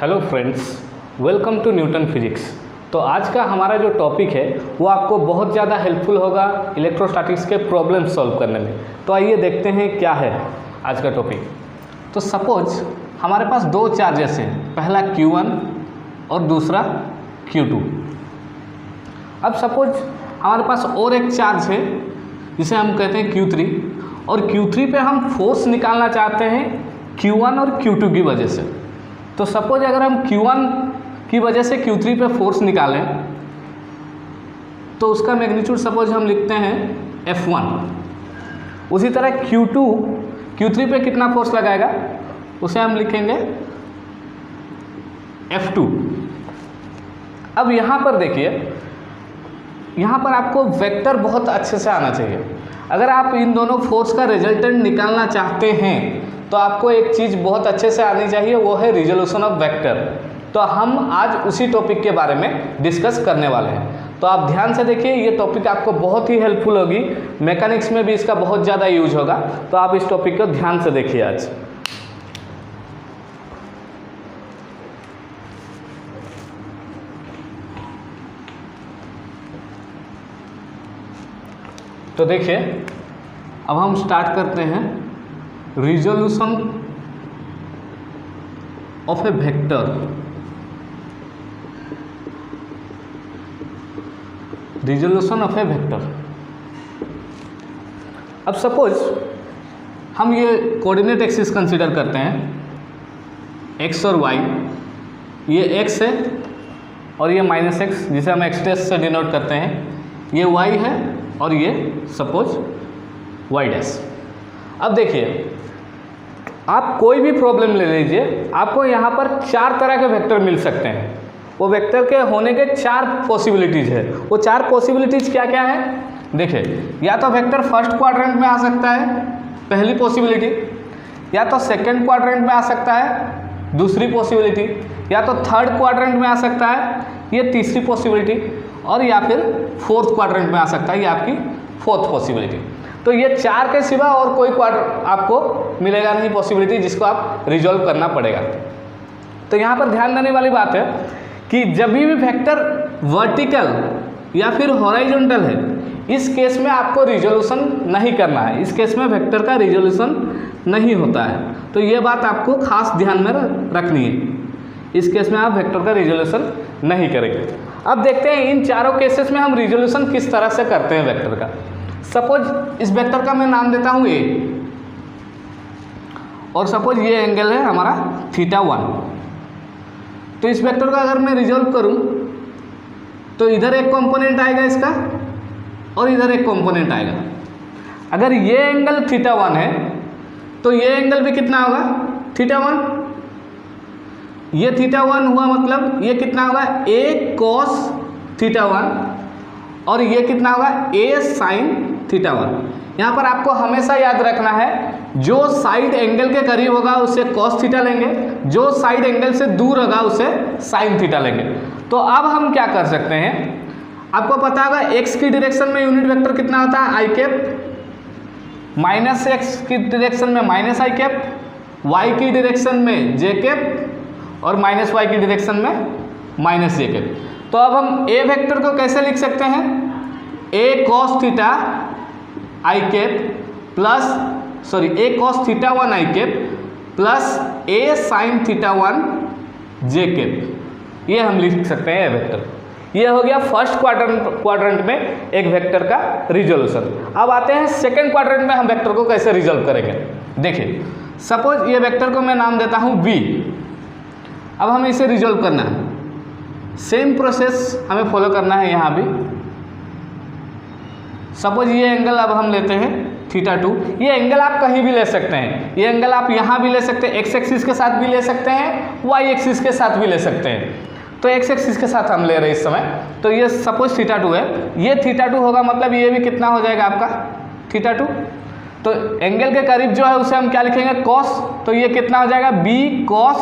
Hello friends, welcome to Newton Physics. तो आज का हमारा जो टॉपिक है वो आपको बहुत ज़्यादा हेल्पफुल होगा इलेक्ट्रोस्टैटिक्स के प्रॉब्लम सॉल्व करने में। तो आइए देखते हैं क्या है आज का टॉपिक। तो सपोज हमारे पास दो चार्जेस हैं, पहला Q1 और दूसरा Q2। अब सपोज हमारे पास और एक चार्ज है जिसे हम कहते हैं Q3, और Q3 पे हम फोर्स निकालना चाहते हैं Q1 और Q2 की वजह से। तो सपोज अगर हम Q1 की वजह से Q3 पे फोर्स निकालें तो उसका मैग्नीट्यूड सपोज हम लिखते हैं F1। उसी तरह Q3 पे कितना फोर्स लगाएगा उसे हम लिखेंगे F2। अब यहाँ पर देखिए, यहाँ पर आपको वेक्टर बहुत अच्छे से आना चाहिए। अगर आप इन दोनों फोर्स का रिजल्टेंट निकालना चाहते हैं तो आपको एक चीज़ बहुत अच्छे से आनी चाहिए, वो है रिजोल्यूशन ऑफ वेक्टर। तो हम आज उसी टॉपिक के बारे में डिस्कस करने वाले हैं। तो आप ध्यान से देखिए, ये टॉपिक आपको बहुत ही हेल्पफुल होगी, मैकेनिक्स में भी इसका बहुत ज़्यादा यूज होगा। तो आप इस टॉपिक को ध्यान से देखिए आज। तो देखिए, अब हम स्टार्ट करते हैं resolution of A vector. Resolution of A vector. अब सपोज हम ये कोऑर्डिनेट एक्सिस कंसीडर करते हैं, x और y। ये x है और ये -x जिसे हम x डैश से डिनोट करते हैं, ये y है और ये सपोज y डैश। अब देखिए, आप कोई भी प्रॉब्लम ले लीजिए, आपको यहाँ पर चार तरह के वेक्टर मिल सकते हैं। वो वेक्टर के होने के चार पॉसिबिलिटीज़ है। वो चार पॉसिबिलिटीज़ क्या क्या है देखिए, या तो वेक्टर फर्स्ट क्वाड्रेंट में आ सकता है, पहली पॉसिबिलिटी, या तो सेकंड क्वाड्रेंट में आ सकता है, दूसरी पॉसिबिलिटी, या तो थर्ड क्वाड्रेंट में आ सकता है, ये तीसरी पॉसिबिलिटी, और या फिर फोर्थ क्वाड्रेंट में आ सकता है, ये आपकी फोर्थ पॉसिबिलिटी। तो ये चार के सिवा और कोई आपको मिलेगा नहीं पॉसिबिलिटी जिसको आप रिजॉल्व करना पड़ेगा। तो यहाँ पर ध्यान देने वाली बात है कि जब भी वेक्टर वर्टिकल या फिर हॉरिजॉन्टल है, इस केस में आपको रिजोल्यूशन नहीं करना है। इस केस में वेक्टर का रिजोल्यूशन नहीं होता है। तो ये बात आपको खास ध्यान में रखनी है। इस केस में आप वेक्टर का रिजोल्यूशन नहीं करेंगे। अब देखते हैं इन चारों केसेस में हम रिजोल्यूशन किस तरह से करते हैं वेक्टर का। सपोज इस वेक्टर का मैं नाम देता हूँ A, और सपोज ये एंगल है हमारा θ1। तो इस वेक्टर का अगर मैं रिजॉल्व करूँ तो इधर एक कंपोनेंट आएगा इसका और इधर एक कंपोनेंट आएगा। अगर ये एंगल θ1 है तो ये एंगल भी कितना होगा θ1। ये θ1 हुआ, मतलब ये कितना होगा A cos θ1, और ये कितना होगा A sin θ1। यहाँ पर आपको हमेशा याद रखना है, जो साइड एंगल के करीब होगा उसे cos थीटा लेंगे, जो साइड एंगल से दूर होगा उसे sin थीटा लेंगे। तो अब हम क्या कर सकते हैं, आपको पता होगा x की डायरेक्शन में यूनिट वेक्टर कितना होता है i कैप, माइनस x की डायरेक्शन में माइनस i कैप, y की डायरेक्शन में j कैप, और माइनस y की डायरेक्शन में माइनस j कैप। तो अब हम a वेक्टर को कैसे लिख सकते हैं, a cos theta i cap plus a cos θ1 i cap plus a sin θ1 j cap. ये हम लिख सकते हैं a वेक्टर। ये हो गया फर्स्ट क्वाड्रेंट में एक वेक्टर का रिजोल्यूशन। अब आते हैं सेकंड क्वाड्रेंट में हम वेक्टर को कैसे रिजोल्व करेंगे। देखिए, सपोज ये वेक्टर को मैं नाम देता हूँ v। अब हमें इसे रिजोल्व करना है, सेम प्रोसेस हमें फॉलो करना है यहाँ भी। सपोज ये एंगल अब हम लेते हैं θ2। ये एंगल आप कहीं भी ले सकते हैं, ये एंगल आप यहाँ भी ले सकते हैं, x एक्सिस के साथ भी ले सकते हैं, y एक्सिस के साथ भी ले सकते हैं। तो x एक्सिस के साथ हम ले रहे हैं इस समय। तो ये सपोज θ2 है, ये θ2 होगा, मतलब ये भी कितना हो जाएगा आपका θ2। तो एंगल के करीब जो है उसे हम क्या लिखेंगे cos। तो ये कितना हो जाएगा b cos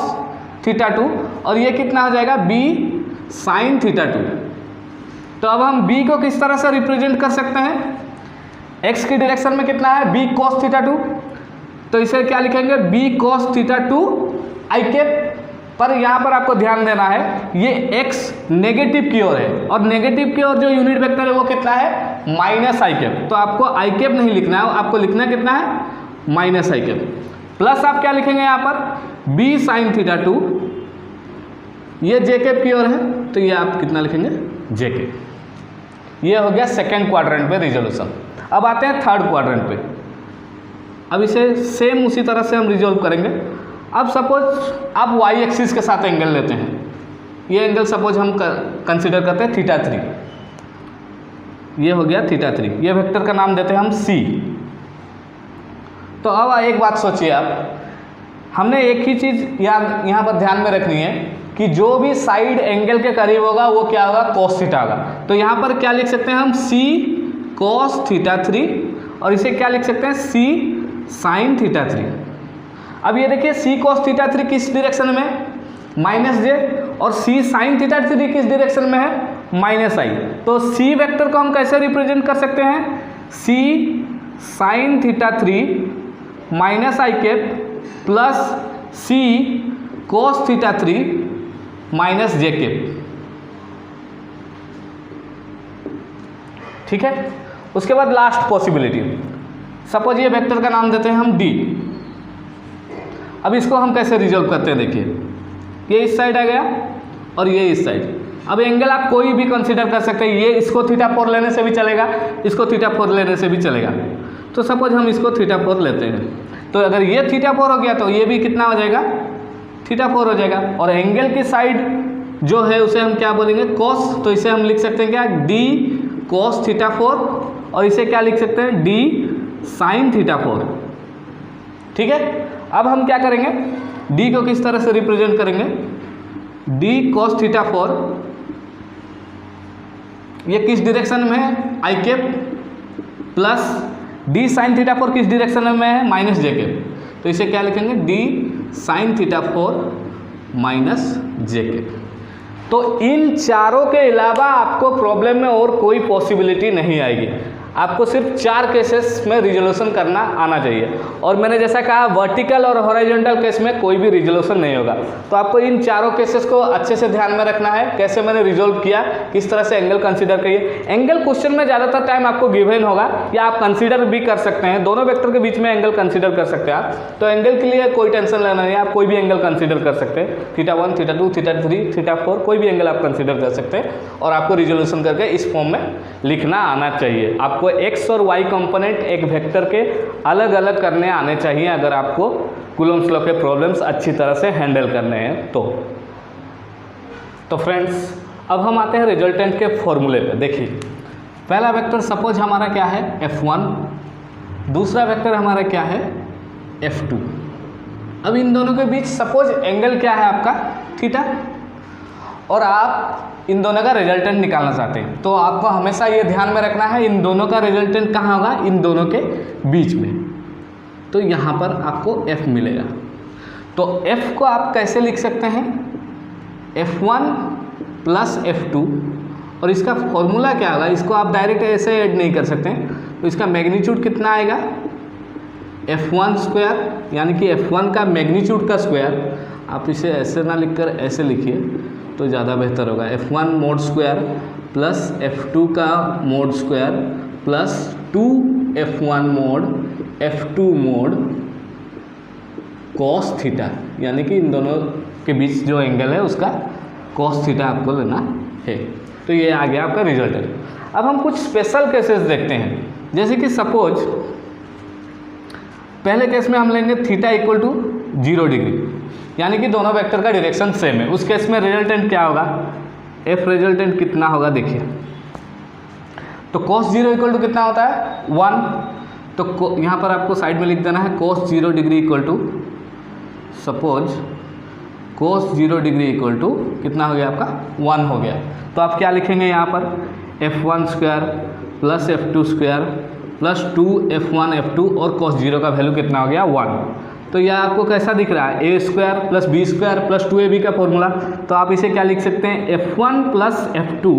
θ2, और ये कितना हो जाएगा b sin θ2। तो अब हम b को किस तरह से रिप्रेजेंट कर सकते हैं, x की डायरेक्शन में कितना है b cos θ2, तो इसे क्या लिखेंगे b cos θ2 i कैप पर यहाँ पर आपको ध्यान देना है ये x नेगेटिव की ओर है और नेगेटिव की ओर जो यूनिट वेक्टर है वो कितना है माइनस आई कैप। तो आपको आई कैप नहीं लिखना है, आपको लिखना कितना है माइनस आई कैप। प्लस आप क्या लिखेंगे यहाँ पर b साइन थीटा 2, ये जे कैप की ओर है तो ये आप कितना लिखेंगे जे कैप। ये हो गया सेकेंड क्वाड्रेंट पे रिजोल्यूशन। अब आते हैं थर्ड क्वाड्रेंट पे। अब इसे सेम उसी तरह से हम रिजोल्व करेंगे। अब सपोज आप वाई एक्सिस के साथ एंगल लेते हैं, ये एंगल सपोज हम कंसीडर करते हैं थीटा 3, ये हो गया थीटा 3, ये वेक्टर का नाम देते हैं हम सी। तो अब एक बात सोचिए आप, हमने एक ही चीज़ यहाँ पर ध्यान में रखनी है कि जो भी साइड एंगल के करीब होगा वो क्या होगा कॉस थीटा होगा। तो यहाँ पर क्या लिख सकते हैं हम सी कॉस थीटा 3 और इसे क्या लिख सकते हैं सी साइन थीटा 3। अब ये देखिए सी कॉस थीटा 3 किस डायरेक्शन में है माइनस जे और सी साइन थीटा 3 किस डायरेक्शन में है माइनस आई। तो सी वेक्टर को हम कैसे रिप्रेजेंट कर सकते हैं सी साइन थीटा 3 माइनस आई कैप प्लस सी कॉस थीटा 3 माइनस जे कैप। ठीक है, उसके बाद लास्ट पॉसिबिलिटी, सपोज ये वेक्टर का नाम देते हैं हम डी। अब इसको हम कैसे रिजोल्व करते हैं, देखिए ये इस साइड आ गया और ये इस साइड। अब एंगल आप कोई भी कंसीडर कर सकते हैं, ये इसको थीटा 4 लेने से भी चलेगा, इसको थीटा 4 लेने से भी चलेगा। तो सपोज हम इसको थीटा 4 लेते हैं, तो अगर ये थीटा 4 हो गया तो ये भी कितना हो जाएगा थीटा 4 हो जाएगा। और एंगल की साइड जो है उसे हम क्या बोलेंगे कॉस, तो इसे हम लिख सकते हैं क्या डी कॉस थीटा 4 और इसे क्या लिख सकते हैं डी साइन थीटा 4। ठीक है, अब हम क्या करेंगे d को किस तरह से रिप्रेजेंट करेंगे d cos थीटा 4, ये किस डायरेक्शन में है I cap plus d sine theta 4 किस डायरेक्शन में है माइनस जे कैप। तो इसे क्या लिखेंगे d साइन थीटा 4 माइनस जे कैप। तो इन चारों के अलावा आपको प्रॉब्लम में और कोई पॉसिबिलिटी नहीं आएगी, आपको सिर्फ 4 केसेस में रिजोल्यूशन करना आना चाहिए। और मैंने जैसा कहा वर्टिकल और हॉरिजॉन्टल केस में कोई भी रिजोल्यूशन नहीं होगा। तो आपको इन चारों केसेस को अच्छे से ध्यान में रखना है, कैसे मैंने रिजोल्व किया, किस तरह से एंगल कंसीडर करिए। एंगल क्वेश्चन में ज़्यादातर टाइम आपको गिवन होगा या आप कंसीडर भी कर सकते हैं, दोनों वेक्टर के बीच में एंगल कंसीडर कर सकते हैं आप। तो एंगल के लिए कोई टेंशन लेना नहीं है, आप कोई भी एंगल कंसीडर कर सकते हैं, थीटा 1 थीटा 2 थीटा 3 थीटा 4 कोई भी एंगल आप कंसीडर कर सकते हैं। और आपको रिजोल्यूशन करके इस फॉर्म में लिखना आना चाहिए। आपको एक्स और वाई कंपोनेंट एक वेक्टर के अलग अलग करने आने चाहिए अगर आपको कूलम्ब्स लॉ के प्रॉब्लम्स अच्छी तरह से हैंडल करने हैं तो फ्रेंड्स अब हम आते हैं रिजल्टेंट के फॉर्मूले पे। देखिए पहला वेक्टर सपोज हमारा क्या है F1, दूसरा वेक्टर हमारा क्या है F2। अब इन दोनों के बीच सपोज एंगल क्या है आपका थीटा, और आप इन दोनों का रिजल्टेंट निकालना चाहते हैं। तो आपको हमेशा ये ध्यान में रखना है इन दोनों का रिजल्टेंट कहाँ होगा, इन दोनों के बीच में। तो यहाँ पर आपको F मिलेगा। तो F को आप कैसे लिख सकते हैं F1 प्लस F2, और इसका फॉर्मूला क्या होगा, इसको आप डायरेक्ट ऐसे ऐड नहीं कर सकते हैं। तो इसका मैग्नीट्यूड कितना आएगा F1 स्क्वायर, यानी कि F1 का मैग्नीट्यूड का स्क्वायर। आप इसे ऐसे ना लिखकर ऐसे लिखिए तो ज़्यादा बेहतर होगा। F1 mode square plus F2 का mode square plus 2F1 mode F2 mode cos theta, यानी कि इन दोनों के बीच जो एंगल है उसका कॉस थीटा आपको लेना है। तो ये आ गया आपका रिजल्ट। अब हम कुछ स्पेशल केसेस देखते हैं, जैसे कि सपोज पहले केस में हम लेंगे थीटा इक्वल टू 0 डिग्री, यानी कि दोनों वेक्टर का डायरेक्शन सेम है। उस केस में रिजल्टेंट क्या होगा, एफ रिजल्टेंट कितना होगा देखिए। तो cos 0 इक्वल टू कितना होता है 1। तो यहाँ पर आपको साइड में लिख देना है cos 0 degree equal to, suppose cos 0 degree equal to कितना हो गया आपका 1 हो गया। तो आप क्या लिखेंगे यहाँ पर F1 square plus F2 square plus 2F1 F2 और cos 0 का वैल्यू कितना हो गया 1। तो यह आपको कैसा दिख रहा है A square plus B square plus 2ab का फॉर्मूला। तो आप इसे क्या लिख सकते हैं F1 प्लस F2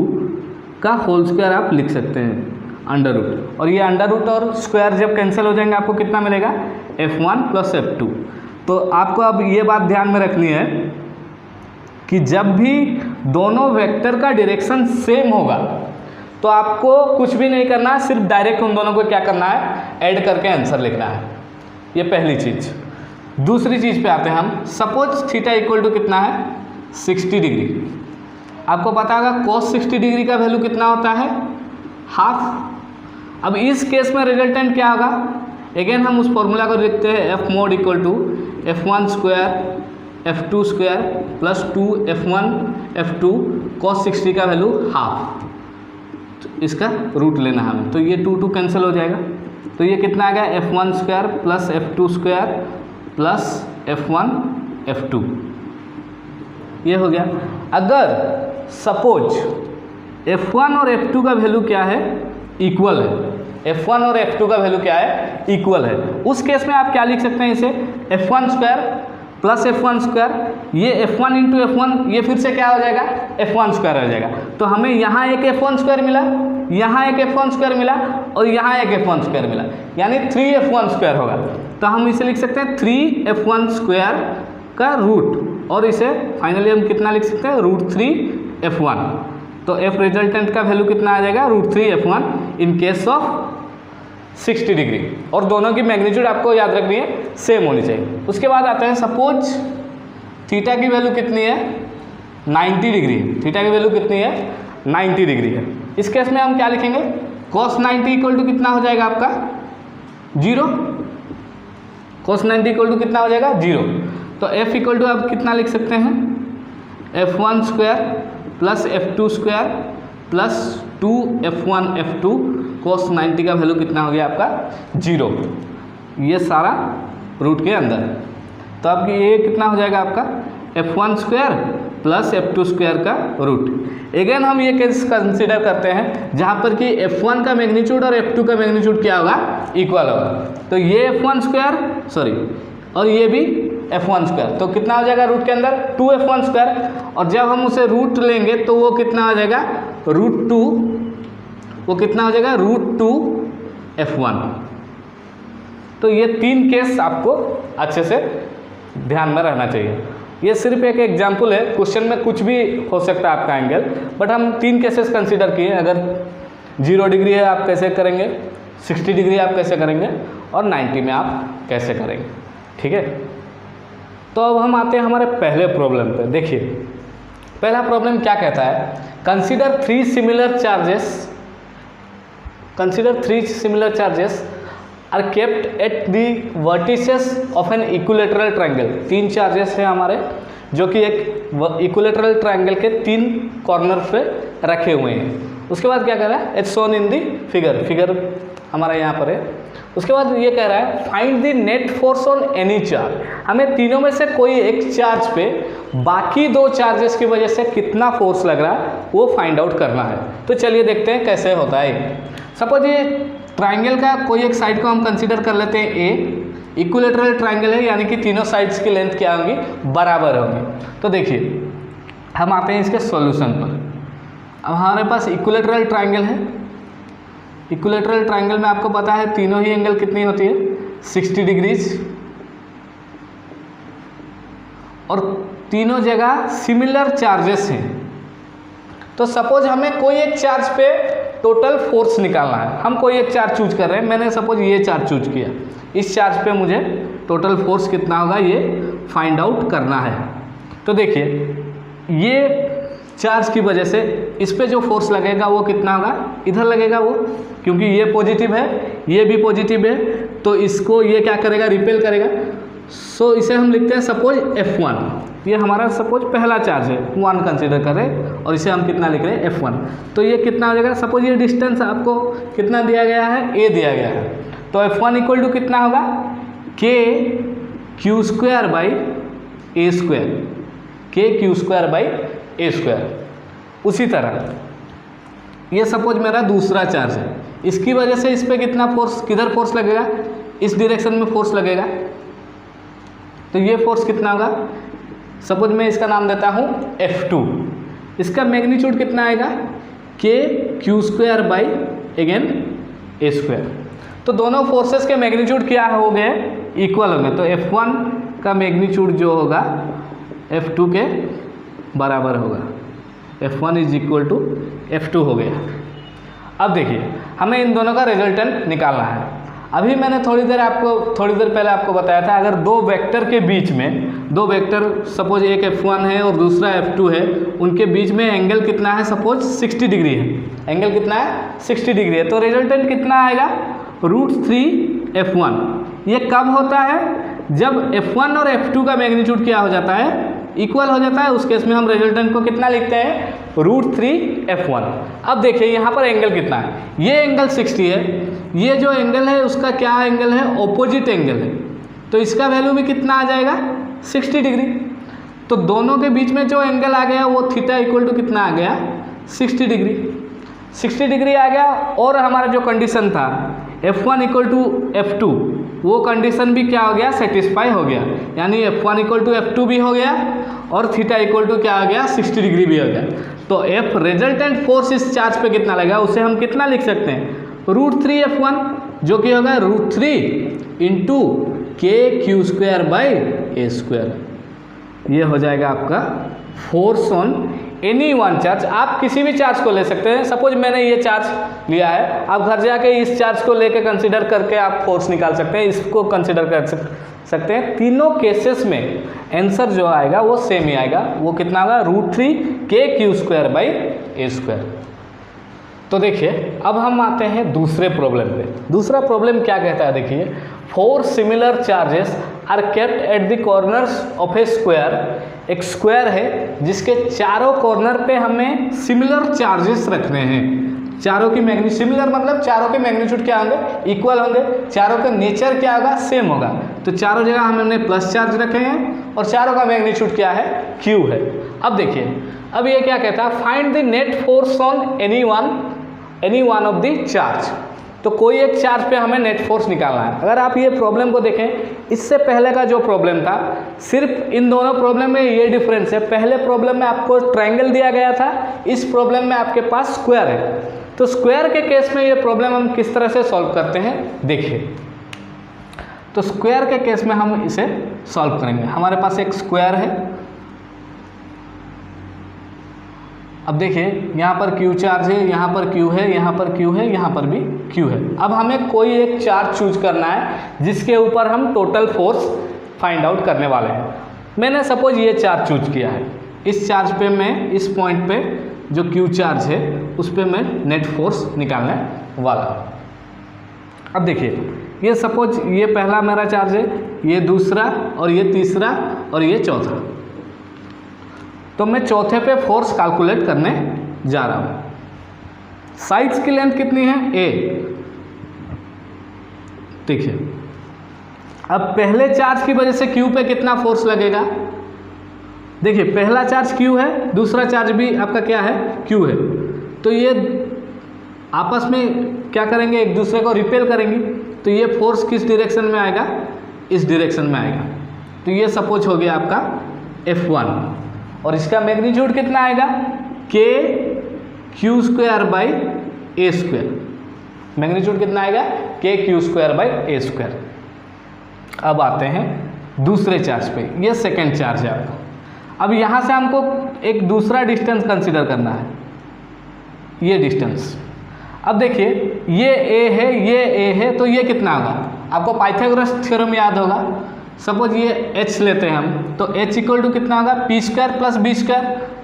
का होल स्क्वायर आप लिख सकते हैं अंडर रूट, और ये अंडर रूट और स्क्वायर जब कैंसिल हो जाएंगे आपको कितना मिलेगा F1 प्लस F2। तो आपको अब ये बात ध्यान में रखनी है कि जब भी दोनों वेक्टर का डायरेक्शन सेम होगा तो आपको कुछ भी नहीं करना है, सिर्फ डायरेक्ट उन दोनों को क्या करना है, ऐड करके आंसर लिखना है। ये पहली चीज़। दूसरी चीज़ पे आते हैं हम। सपोज थीटा इक्वल टू कितना है, 60 डिग्री। आपको पता होगा cos 60 डिग्री का वैल्यू कितना होता है, हाफ। अब इस केस में रिजल्टेंट क्या होगा, अगेन हम उस फॉर्मूला को लिखते हैं, F mod equal to f1 square f2 square plus 2f1 f2 cos 60 का वैल्यू हाफ। तो इसका रूट लेना हमें, तो ये 2 कैंसिल हो जाएगा, तो ये कितना आ गया, f1 square plus f2 square plus f1 f2, ये हो गया। अगर सपोज f1 और f2 का वैल्यू क्या है, इक्वल है, f1 और f2 का वैल्यू क्या है, इक्वल है, उस केस में आप क्या लिख सकते हैं, इसे f1 square plus f1 square, ये f1 इंटू f1, ये फिर से क्या हो जाएगा, f1 स्क्वायर हो जाएगा। तो हमें यहाँ एक f1 स्क्वायर मिला, यहाँ एक f1 स्क्वायर मिला और यहाँ एक f1 स्क्वायर मिला, यानी 3f1 स्क्वायर होगा। तो हम इसे लिख सकते हैं 3f1 स्क्वायर का रूट, और इसे फाइनली हम कितना लिख सकते हैं, √3f1। तो f रिजल्टेंट का वैल्यू कितना आ जाएगा, √3f1 in case of 60 degree, और दोनों की मैग्नीट्यूड आपको याद रखनी है, सेम होनी चाहिए। उसके बाद आते हैं, सपोज थीटा की वैल्यू कितनी है, 90 डिग्री। थीटा की वैल्यू कितनी है, 90 डिग्री है। इस केस में हम क्या लिखेंगे, cos 90 इक्वल टू कितना हो जाएगा आपका, 0। cos 90 इक्वल टू कितना हो जाएगा, 0। तो f इक्वल टू आप कितना लिख सकते हैं, f1 square plus f2 square plus 2f1 f2 cos 90 का वैल्यू कितना हो गया आपका, 0। ये सारा रूट के अंदर। तो आपकी ये कितना हो जाएगा आपका, f1 square plus f2 square का रूट। अगेन हम ये केस कंसिडर करते हैं जहाँ पर कि f1 का मैग्नीट्यूड और f2 का मैग्नीट्यूड क्या होगा, इक्वल होगा। तो ये f1 स्क्वायर सॉरी और ये भी f1 स्क्वायर, तो कितना हो जाएगा रूट के अंदर, 2f1 स्क्वायर, और जब हम उसे रूट लेंगे तो वो कितना हो जाएगा, √2, वो कितना हो जाएगा, √2f1। तो ये 3 केस आपको अच्छे से ध्यान में रहना चाहिए। ये सिर्फ एक एग्जाम्पल है, क्वेश्चन में कुछ भी हो सकता है आपका एंगल, बट हम 3 केसेस कंसीडर किए। अगर 0 डिग्री है आप कैसे करेंगे, 60 डिग्री आप कैसे करेंगे, और 90 में आप कैसे करेंगे, ठीक है। तो अब हम आते हैं हमारे पहले प्रॉब्लम पे। देखिए पहला प्रॉब्लम क्या कहता है, consider 3 similar charges are kept at the vertices of an equilateral triangle. 3 charges हैं हमारे जो कि एक इक्विलेटरल ट्रायंगल के 3 कॉर्नर पे रखे हुए हैं। उसके बाद क्या कह रहा है, it's shown in the figure हमारा यहाँ पर है। उसके बाद ये कह रहा है find the net force on any charge. हमें तीनों में से कोई एक चार्ज पे बाकी 2 चार्जेस की वजह से कितना फोर्स लग रहा है वो फाइंड आउट करना है। तो चलिए देखते हैं कैसे होता है। सपोज ये ट्राइंगल का कोई एक साइड को हम कंसीडर कर लेते हैं ए, इक्विलेटरल ट्राइंगल है, यानी कि तीनों साइड्स की लेंथ क्या होंगी, बराबर होंगी। तो देखिए हम आते हैं इसके सॉल्यूशन पर। अब हमारे पास इक्विलेटरल ट्राइंगल है। इक्विलेटरल ट्राइंगल में आपको पता है तीनों ही एंगल कितनी होती है, 60 डिग्रीज, और तीनों जगह सिमिलर चार्जेस हैं। तो सपोज हमें कोई एक चार्ज पे टोटल फोर्स निकालना है। हम कोई एक चार्ज चूज कर रहे हैं, मैंने सपोज ये चार्ज चूज किया, इस चार्ज पे मुझे टोटल फोर्स कितना होगा ये फाइंड आउट करना है। तो देखिए ये चार्ज की वजह से इस पे जो फोर्स लगेगा वो कितना होगा, इधर लगेगा वो, क्योंकि ये पॉजिटिव है ये भी पॉजिटिव है, तो इसको ये क्या करेगा, रिपेल करेगा। सो इसे हम लिखते हैं सपोज F1। ये हमारा सपोज पहला चार्ज है, 1 कंसीडर करें, और इसे हम कितना लिख रहे हैं, F1। तो ये कितना हो जाएगा, सपोज ये डिस्टेंस आपको कितना दिया गया है, a दिया गया है। तो F1 इक्वल टू कितना होगा, KQ² by A², KQ² by A²। उसी तरह ये सपोज मेरा दूसरा चार्ज है, इसकी वजह से इस पर कितना फोर्स, किधर फोर्स लगेगा, इस डायरेक्शन में फोर्स लगेगा। तो ये फोर्स कितना होगा, सपोज मैं इसका नाम देता हूँ F2। इसका मैग्नीट्यूड कितना आएगा, KQ² बाई अगेन A²। तो दोनों फोर्सेस के मैग्नीट्यूड क्या हो गए, इक्वल हो गए। तो F1 का मैग्नीट्यूड जो होगा F2 के बराबर होगा, F1 is equal to F2 हो गया। अब देखिए हमें इन दोनों का रिजल्टेंट निकालना है। अभी मैंने थोड़ी देर पहले आपको बताया था, अगर दो वेक्टर के बीच में, दो वेक्टर सपोज एक F1 है और दूसरा F2 है, उनके बीच में एंगल कितना है, सपोज 60 डिग्री है, एंगल कितना है 60 डिग्री है, तो रिजल्टेंट कितना आएगा √3F1। ये कब होता है, जब F1 और F2 का मैग्नीट्यूड क्या हो जाता है, इक्वल हो जाता है। उस केस में हम रिजल्टेंट को कितना लिखते हैं, √3F1। अब देखिए यहाँ पर एंगल कितना है, ये एंगल 60 है, ये जो एंगल है उसका क्या एंगल है, ऑपोजिट एंगल है, तो इसका वैल्यू भी कितना आ जाएगा 60 डिग्री। तो दोनों के बीच में जो एंगल आ गया वो थीटा इक्वल टू कितना आ गया 60 डिग्री, 60 डिग्री आ गया। और हमारा जो कंडीशन था F1 इक्वल टू F2, वो कंडीशन भी क्या हो गया, सेटिस्फाई हो गया, यानी F1 इक्वल टू F2 भी हो गया और थीटा इक्वल टू क्या हो गया 60 डिग्री भी हो गया। तो F रिजल्टेंट फोर्स इस चार्ज पे कितना लगा, उसे हम कितना लिख सकते हैं, √3F1, जो कि होगा √3 इंटू KQ²/A²। ये हो जाएगा आपका force on any one charge. आप किसी भी चार्ज को ले सकते हैं, सपोज मैंने ये चार्ज लिया है, आप घर जाके इस चार्ज को लेके कंसीडर करके आप फोर्स निकाल सकते हैं, इसको कंसीडर कर सकते हैं। तीनों केसेस में आंसर जो आएगा वो सेम ही आएगा, वो कितना होगा √3 KQ²/A²। तो देखिए अब हम आते हैं दूसरे प्रॉब्लम पे। दूसरा प्रॉब्लम क्या कहता है, देखिए 4 similar charges are kept at the corners of a square. एक स्क्वायर है जिसके चारों कॉर्नर पे हमें सिमिलर चार्जेस रखने हैं। चारों की मैग्नीट्यूड सिमिलर मतलब चारों के मैग्नीट्यूड क्या होंगे, इक्वल होंगे, चारों का नेचर क्या होगा, सेम होगा। तो चारों जगह हमने प्लस चार्ज रखे हैं और चारों का मैग्नीट्यूड क्या है, Q है। अब देखिए अब ये क्या कहता है, find the net force on any one of the charge. तो कोई एक चार्ज पे हमें नेट फोर्स निकालना है। अगर आप ये प्रॉब्लम को देखें, इससे पहले का जो प्रॉब्लम था, सिर्फ इन दोनों प्रॉब्लम में ये डिफरेंस है, पहले प्रॉब्लम में आपको ट्रायंगल दिया गया था, इस प्रॉब्लम में आपके पास स्क्वायर है। तो स्क्वायर के केस में ये प्रॉब्लम हम किस तरह से सॉल्व करते हैं, देखिए। तो स्क्वायर के केस में हम इसे सॉल्व करेंगे। हमारे पास एक स्क्वायर है, अब देखिए यहाँ पर Q चार्ज है, यहाँ पर Q है, यहाँ पर Q है, यहाँ पर भी Q है। अब हमें कोई एक चार्ज चूज करना है जिसके ऊपर हम टोटल फोर्स फाइंड आउट करने वाले हैं। मैंने सपोज ये चार्ज चूज किया है, इस चार्ज पे मैं इस पॉइंट पे जो Q चार्ज है उस पर मैं नेट फोर्स निकालने वाला हूँ। अब देखिए ये सपोज ये पहला मेरा चार्ज है, ये दूसरा और ये तीसरा और ये चौथा। तो मैं चौथे पे फोर्स कैलकुलेट करने जा रहा हूँ। साइड्स की लेंथ कितनी है, A। देखिए अब पहले चार्ज की वजह से Q पे कितना फोर्स लगेगा, देखिए पहला चार्ज Q है, दूसरा चार्ज भी आपका क्या है, Q है। तो ये आपस में क्या करेंगे, एक दूसरे को रिपेल करेंगे। तो ये फोर्स किस डायरेक्शन में आएगा, इस डायरेक्शन में आएगा। तो ये सपोज हो गया आपका F1 और इसका मैग्नीट्यूड कितना आएगा, KQ²/A²। मैग्नीट्यूड कितना आएगा, KQ²/A²। अब आते हैं दूसरे चार्ज पे, ये सेकेंड चार्ज है आपका। अब यहाँ से हमको एक दूसरा डिस्टेंस कंसीडर करना है, ये डिस्टेंस। अब देखिए ये A है, ये A है, तो ये कितना होगा, आपको पाइथागोरस थ्योरम याद होगा। सपोज ये H लेते हैं हम, तो H इक्वल टू कितना होगा, P² + B²।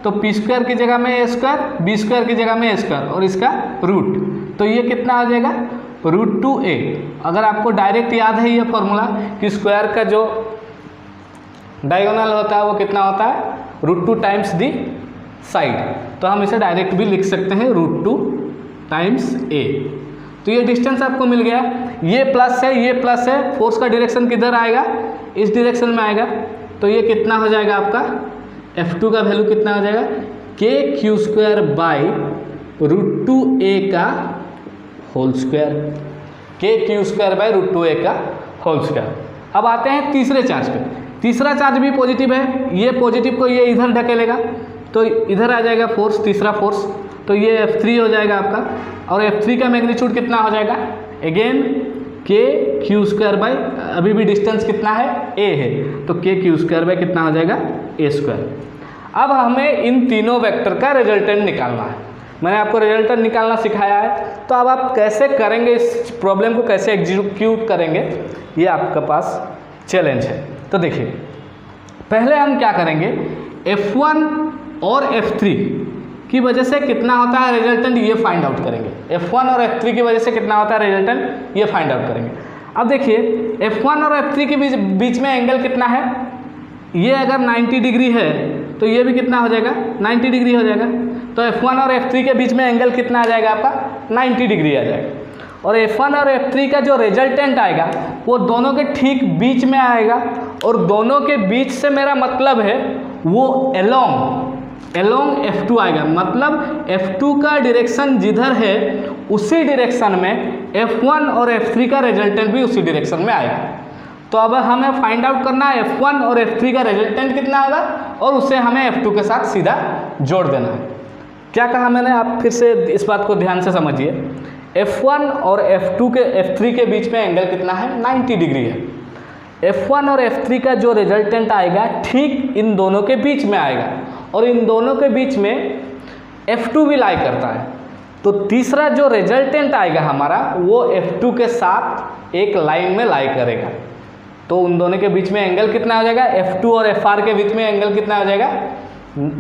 तो P² की जगह में A², B² की जगह में A², और इसका रूट, तो ये कितना आ जाएगा, √2A। अगर आपको डायरेक्ट याद है ये फॉर्मूला कि स्क्वायर का जो डायगोनल होता है वो कितना होता है, √2 टाइम्स दी साइड। तो हम इसे डायरेक्ट भी लिख सकते हैं, √2 टाइम्स A। तो ये डिस्टेंस आपको मिल गया। ये प्लस है, ये प्लस है, फोर्स का डायरेक्शन किधर आएगा, इस डायरेक्शन में आएगा। तो ये कितना हो जाएगा आपका, F2 का वैल्यू कितना हो जाएगा, KQ²/√2A का होल स्क्वायर, KQ²/√2A का होल स्क्वायर। अब आते हैं तीसरे चार्ज पे। तीसरा चार्ज भी पॉजिटिव है, ये पॉजिटिव को ये इधर ढकेलेगा, तो इधर आ जाएगा फोर्स, तीसरा फोर्स। तो ये F3 हो जाएगा आपका, और F3 का मैग्नीट्यूड कितना हो जाएगा, अगेन KQ², अभी भी डिस्टेंस कितना है, A है, तो KQ² कितना हो जाएगा, A²। अब हमें इन तीनों वेक्टर का रिजल्टेंट निकालना है। मैंने आपको रिजल्टेंट निकालना सिखाया है, तो अब आप कैसे करेंगे, इस प्रॉब्लम को कैसे एग्जीक्यूट करेंगे, ये आपके पास चैलेंज है। तो देखिए, पहले हम क्या करेंगे, F1 और F3 की वजह से कितना होता है रिजल्टेंट, ये फाइंड आउट करेंगे। F1 और F3 की वजह से कितना होता है रिजल्टेंट, ये फाइंड आउट करेंगे। अब देखिए, F1 और F3 के बीच में एंगल कितना है, ये अगर 90 डिग्री है तो ये भी कितना हो जाएगा, 90 डिग्री हो जाएगा। तो F1 और F3 के बीच में एंगल कितना आ जाएगा आपका, 90 डिग्री आ जाएगा। और F1 और F3 का जो रिजल्टेंट आएगा वो दोनों के ठीक बीच में आएगा, और दोनों के बीच से मेरा मतलब है वो एलोंग F2 आएगा। मतलब F2 का डायरेक्शन जिधर है उसी डायरेक्शन में F1 और F3 का रिजल्टेंट भी उसी डायरेक्शन में आएगा। तो अब हमें फाइंड आउट करना है F1 और F3 का रिजल्टेंट कितना होगा, और उसे हमें F2 के साथ सीधा जोड़ देना है। क्या कहा मैंने, आप फिर से इस बात को ध्यान से समझिए। F1 और F3 के बीच में एंगल कितना है, 90 डिग्री है। F1 और F3 का जो रिजल्टेंट आएगा ठीक इन दोनों के बीच में आएगा, और इन दोनों के बीच में F2 भी लाई करता है। तो तीसरा जो रिजल्टेंट आएगा हमारा वो F2 के साथ एक लाइन में लाई करेगा। तो उन दोनों के बीच में एंगल कितना हो जाएगा, F2 और FR के बीच में एंगल कितना हो जाएगा,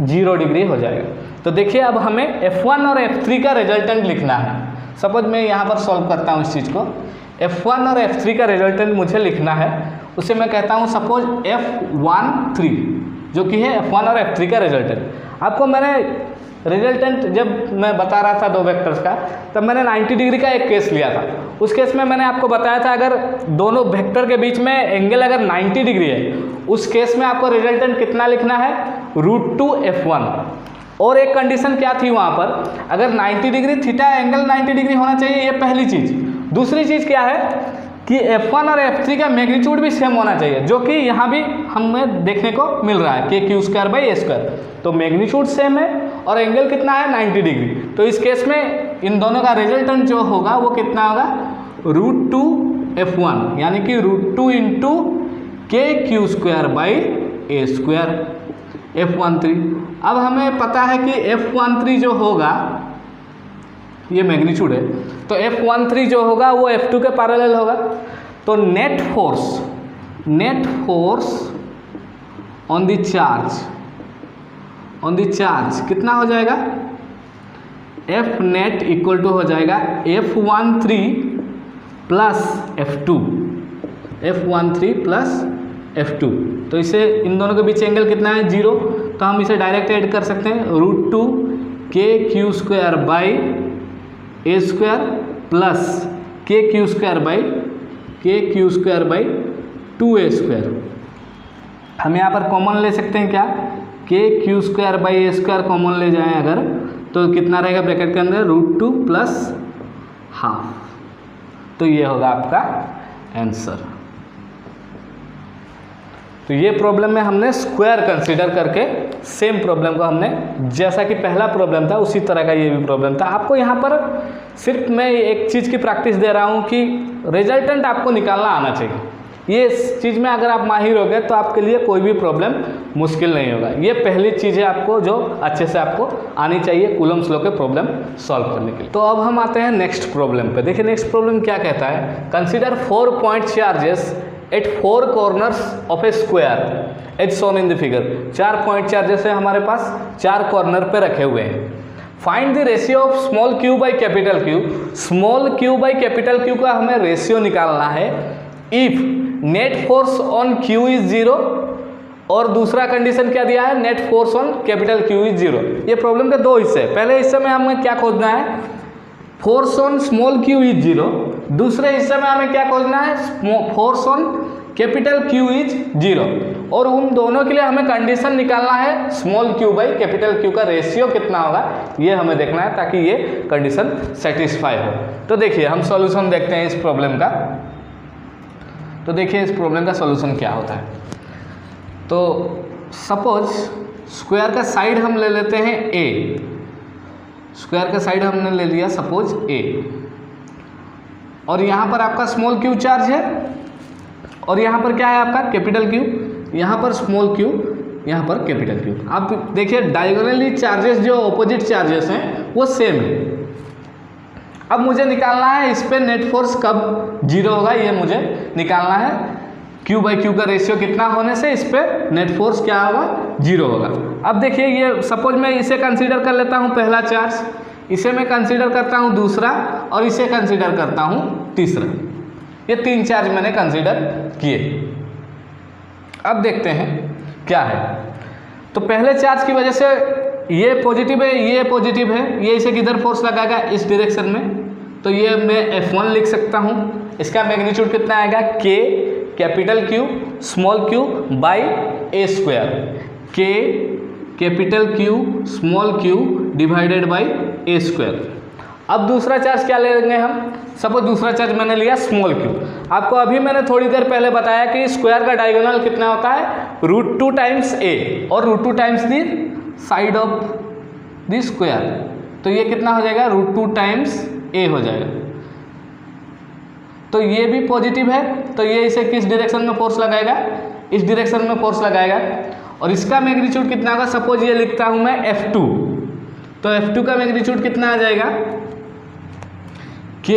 0 डिग्री हो जाएगा। तो देखिए, अब हमें F1 और F3 का रिजल्टेंट लिखना है। सपोज मैं यहाँ पर सॉल्व करता हूँ इस चीज़ को। F1 और F3 का रिजल्टेंट मुझे लिखना है, उसे मैं कहता हूँ सपोज F13, जो कि है F1 और F3 का रिजल्टेंट। आपको मैंने रिजल्टेंट जब मैं बता रहा था दो वेक्टर्स का, तब मैंने 90 डिग्री का एक केस लिया था। उस केस में मैंने आपको बताया था अगर दोनों वेक्टर के बीच में एंगल अगर 90 डिग्री है, उस केस में आपको रिजल्टेंट कितना लिखना है, √2 F1। और एक कंडीशन क्या थी वहाँ पर, अगर 90 डिग्री थीटा एंगल 90 डिग्री होना चाहिए, ये पहली चीज़। दूसरी चीज़ क्या है कि F1 और F3 का मैग्नीट्यूड भी सेम होना चाहिए, जो कि यहाँ भी हमें देखने को मिल रहा है, KQ²/A²। तो मैग्नीट्यूड सेम है और एंगल कितना है, 90 डिग्री। तो इस केस में इन दोनों का रिजल्टेंट जो होगा वो कितना होगा, √2 F1, यानी कि √2 इंटू KQ²/A² F13। अब हमें पता है कि F13 जो होगा ये मैग्नीट्यूड है, तो F13 जो होगा वो F2 के पैरेलल होगा। तो net force on the charge कितना हो जाएगा, F नेट इक्वल टू हो जाएगा F13 प्लस F2। तो इसे इन दोनों के बीच एंगल कितना है, 0। तो हम इसे डायरेक्ट ऐड कर सकते हैं, √2 KQ²/A² प्लस KQ²/2A²। हम यहाँ पर कॉमन ले सकते हैं क्या, KQ²/A² कॉमन ले जाएं अगर, तो कितना रहेगा ब्रैकेट के अंदर, √2 प्लस हाफ। तो ये होगा आपका आंसर। तो ये प्रॉब्लम में हमने स्क्वायर कंसीडर करके सेम प्रॉब्लम को हमने, जैसा कि पहला प्रॉब्लम था उसी तरह का ये भी प्रॉब्लम था। आपको यहाँ पर सिर्फ मैं एक चीज़ की प्रैक्टिस दे रहा हूँ कि रिजल्टेंट आपको निकालना आना चाहिए। ये इस चीज़ में अगर आप माहिर हो गए तो आपके लिए कोई भी प्रॉब्लम मुश्किल नहीं होगा। ये पहली चीज़ है आपको जो अच्छे से आपको आनी चाहिए कूलम्स लॉ के प्रॉब्लम सॉल्व करने के लिए। तो अब हम आते हैं नेक्स्ट प्रॉब्लम पे। देखिए नेक्स्ट प्रॉब्लम क्या कहता है, consider 4 point charges at 4 corners of a square as shown in the figure. 4 point charges है हमारे पास, 4 कॉर्नर पे रखे हुए हैं। Find the ratio of small Q by capital Q. Small Q by capital Q का हमें रेशियो निकालना है if net force on Q is 0, और दूसरा कंडीशन क्या दिया है, net force on capital Q is 0। ये प्रॉब्लम के दो हिस्से, पहले हिस्से में हमें क्या खोजना है, force on small Q is 0। दूसरे हिस्से में हमें क्या खोजना है, force on capital Q is 0। और उन दोनों के लिए हमें कंडीशन निकालना है small Q by capital Q का रेशियो कितना होगा, ये हमें देखना है ताकि ये कंडीशन सेटिस्फाई हो। तो देखिए हम सॉल्यूशन देखते हैं इस प्रॉब्लम का। तो देखिए इस प्रॉब्लम का सॉल्यूशन क्या होता है। तो सपोज स्क्वायर का साइड हम ले लेते हैं a, स्क्वायर का साइड हमने ले लिया सपोज a, और यहाँ पर आपका स्मॉल क्यू चार्ज है और यहाँ पर क्या है आपका कैपिटल क्यू। यहाँ पर स्मॉल क्यू यहाँ पर कैपिटल क्यू। आप देखिए डायगोनली चार्जेस जो अपोजिट चार्जेस हैं वो सेम है। अब मुझे निकालना है इस पे नेट फोर्स कब जीरो होगा, ये मुझे निकालना है। Q बाई क्यू का रेशियो कितना होने से इस पे नेट फोर्स क्या होगा, जीरो होगा। अब देखिए ये सपोज मैं इसे कंसीडर कर लेता हूँ पहला चार्ज, इसे मैं कंसीडर करता हूँ दूसरा, और इसे कंसीडर करता हूँ तीसरा। ये 3 चार्ज मैंने कंसीडर किए। अब देखते हैं क्या है। तो पहले चार्ज की वजह से ये पॉजिटिव है, ये पॉजिटिव है, ये इसे किधर फोर्स लगाएगा, इस डायरेक्शन में। तो ये मैं F1 लिख सकता हूँ। इसका मैग्नीट्यूड कितना आएगा, K capital Q small q by a square, K capital Q small q divided by a square. अब दूसरा चार्ज क्या लेंगे हम, सपोज दूसरा चार्ज मैंने लिया स्मॉल q। आपको अभी मैंने थोड़ी देर पहले बताया कि स्क्वायर का डायगोनल कितना होता है, √2 टाइम्स a और √2 times the side of the square. तो ये कितना हो जाएगा, √2 टाइम्स a हो जाएगा। तो ये भी पॉजिटिव है, तो ये इसे किस डायरेक्शन में फोर्स लगाएगा, इस डायरेक्शन में फोर्स लगाएगा। और इसका मैग्नीट्यूड कितना होगा, सपोज ये लिखता हूं मैं F2, तो F2 का मैग्नीट्यूड कितना आ जाएगा, K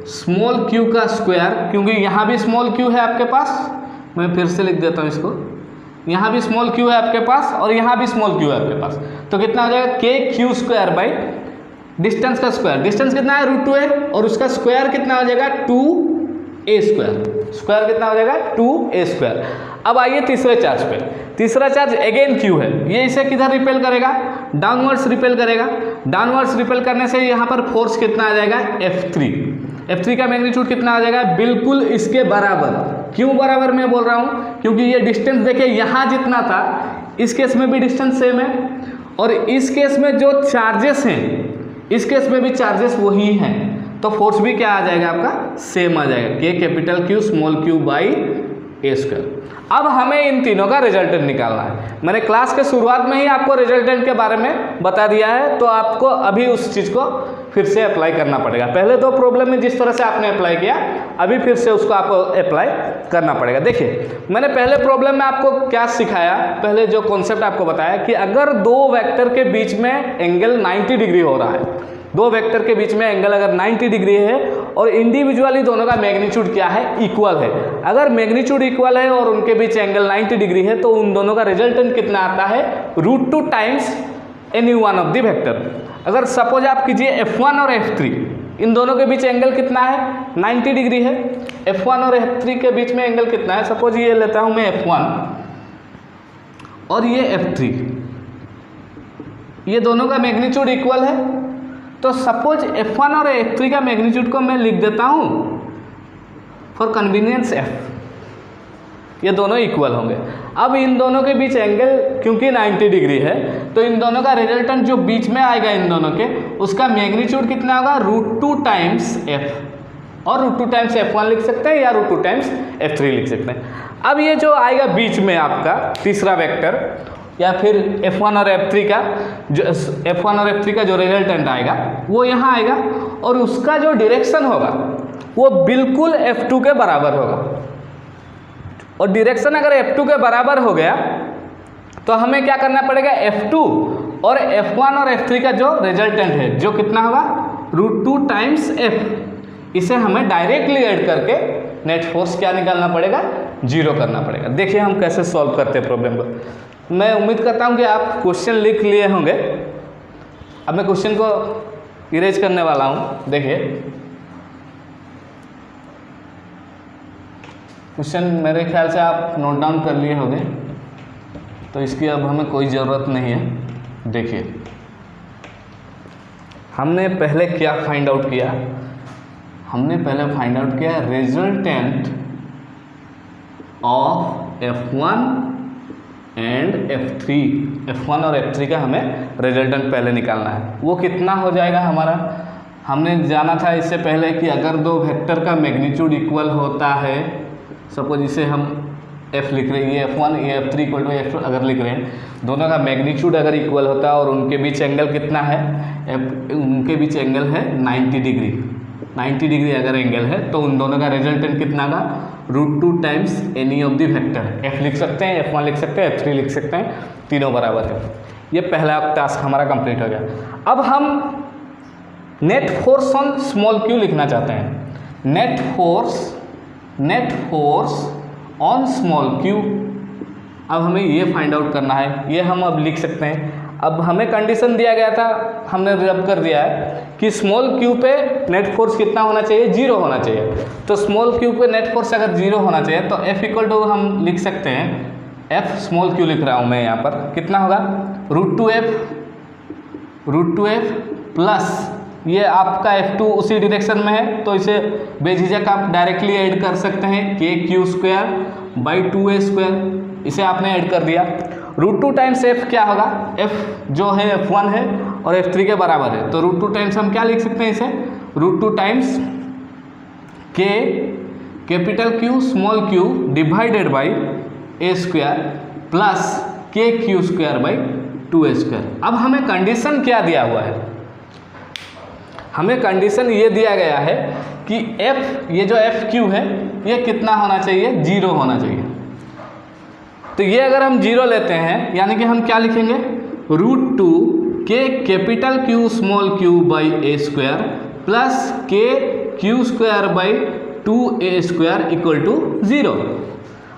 स्मॉल q का स्क्वायर, क्योंकि यहाँ भी स्मॉल q है आपके पास, मैं फिर से लिख देता हूँ इसको, यहाँ भी स्मॉल q है आपके पास और यहाँ भी स्मॉल q है आपके पास। तो कितना हो जाएगा, K Q square by distance का स्क्वायर, डिस्टेंस कितना है √2 है, और उसका स्क्वायर कितना हो जाएगा 2a स्क्वायर, स्क्वायर कितना हो जाएगा 2a स्क्वायर। अब आइए तीसरे चार्ज पे। तीसरा चार्ज अगेन q है, ये इसे किधर रिपेल करेगा, डाउनवर्ड्स रिपेल करेगा। डाउनवर्ड्स रिपेल करने से यहाँ पर फोर्स कितना आ जाएगा, F3 का मैग्नीट्यूड कितना आ जाएगा, बिल्कुल इसके बराबर। क्यों बराबर मैं बोल रहा हूँ, क्योंकि ये डिस्टेंस देखिए यहाँ जितना था इस केस में भी डिस्टेंस सेम है, और इस केस में जो चार्जेस हैं इस केस में भी चार्जेस वही हैं, तो फोर्स भी क्या आ जाएगा आपका, सेम आ जाएगा, K capital Q small q by a square. अब हमें इन तीनों का रिजल्टेंट निकालना है। मैंने क्लास के शुरुआत में ही आपको रिजल्टेंट के बारे में बता दिया है, तो आपको अभी उस चीज़ को फिर से अप्लाई करना पड़ेगा। पहले 2 प्रॉब्लम में जिस तरह से आपने अप्लाई किया, अभी फिर से उसको आपको अप्लाई करना पड़ेगा। देखिए मैंने पहले प्रॉब्लम में आपको क्या सिखाया, पहले जो कॉन्सेप्ट आपको बताया कि अगर 2 वेक्टर के बीच में एंगल 90 डिग्री हो रहा है, 2 वेक्टर के बीच में एंगल अगर 90 डिग्री है और इंडिविजुअली दोनों का मैग्नीट्यूड क्या है, इक्वल है। अगर मैग्नीट्यूड इक्वल है और उनके बीच एंगल 90 डिग्री है, तो उन दोनों का रिजल्टेंट कितना आता है, √2 times any one of the vector. अगर सपोज आप कीजिए F1 और F3, इन दोनों के बीच एंगल कितना है, 90 डिग्री है। F1 और F3 के बीच में एंगल कितना है, सपोज ये लेता हूं मैं F1 और ये F3, ये दोनों का मैग्नीट्यूड इक्वल है। तो सपोज F1 और F3 का मैग्नीट्यूड को मैं लिख देता हूं फॉर कन्वीनियंस F, ये दोनों इक्वल होंगे। अब इन दोनों के बीच एंगल क्योंकि 90 डिग्री है, तो इन दोनों का रिजल्टेंट जो बीच में आएगा इन दोनों के, उसका मैग्नीट्यूड कितना होगा, √2 टाइम्स F, और √2 टाइम्स F1 लिख सकते हैं या √2 टाइम्स F3 लिख सकते हैं। अब ये जो आएगा बीच में आपका तीसरा वेक्टर, या फिर F1 और F3 का जो रिजल्टेंट आएगा वो यहाँ आएगा, और उसका जो डायरेक्शन होगा वो बिल्कुल F2 के बराबर होगा। और डायरेक्शन अगर F2 के बराबर हो गया तो हमें क्या करना पड़ेगा, F2 और F1 और F3 का जो रिजल्टेंट है जो कितना होगा, √2 टाइम्स F, इसे हमें डायरेक्टली ऐड करके नेट फोर्स क्या निकालना पड़ेगा, 0 करना पड़ेगा। देखिए हम कैसे सॉल्व करते हैं प्रॉब्लम को। मैं उम्मीद करता हूं कि आप क्वेश्चन लिख लिए होंगे। अब मैं क्वेश्चन को इरेज करने वाला हूं। देखिए क्वेश्चन मेरे ख्याल से आप नोट डाउन कर लिए होंगे, तो इसकी अब हमें कोई ज़रूरत नहीं है। देखिए हमने पहले क्या फाइंड आउट किया, हमने पहले फाइंड आउट किया resultant of F1 and F3। F1 और F3 का हमें रिजल्टेंट पहले निकालना है। वो कितना हो जाएगा हमारा, हमने जाना था इससे पहले कि अगर 2 वेक्टर का मैग्नीट्यूड इक्वल होता है, सपोज इसे हम F लिख रहे हैं, ये F1 ये F3 इक्वल टू F अगर लिख रहे हैं, दोनों का मैग्नीट्यूड अगर इक्वल होता है और उनके बीच एंगल कितना है, उनके बीच एंगल है 90 डिग्री। 90 डिग्री अगर एंगल है तो उन दोनों का रिजल्टेंट कितना का √2 times any of the vector. f लिख सकते हैं, F1 लिख सकते हैं, F3 लिख सकते हैं, तीनों बराबर है। ये पहला टास्क हमारा कंप्लीट हो गया। अब हम net force on small q लिखना चाहते हैं। Net force on small q, अब हमें ये फाइंड आउट करना है। ये हम अब लिख सकते हैं। अब हमें कंडीशन दिया गया था, हमने रब कर दिया है कि स्मॉल q पे नेट फोर्स कितना होना चाहिए, 0 होना चाहिए। तो स्मॉल q पे नेट फोर्स अगर 0 होना चाहिए तो F इक्वल टू हम लिख सकते हैं, F स्मॉल q लिख रहा हूँ मैं यहाँ पर, कितना होगा √2f प्लस ये आपका F2 उसी डायरेक्शन में है तो इसे बेझिझक आप डायरेक्टली ऐड कर सकते हैं, KQ²/2a², इसे आपने ऐड कर दिया। √2 टाइम्स f क्या होगा, f जो है F1 है और F3 के बराबर है, तो √2 टाइम्स हम क्या लिख सकते हैं इसे, √2 times K capital Q small q divided by a² plus KQ²/2a²। अब हमें कंडीशन क्या दिया हुआ है, हमें कंडीशन ये दिया गया है कि f, ये जो FQ है ये कितना होना चाहिए, 0 होना चाहिए। तो ये अगर हम 0 लेते हैं यानी कि हम क्या लिखेंगे, √2 K capital Q small q/a² plus KQ²/2a² equal to 0।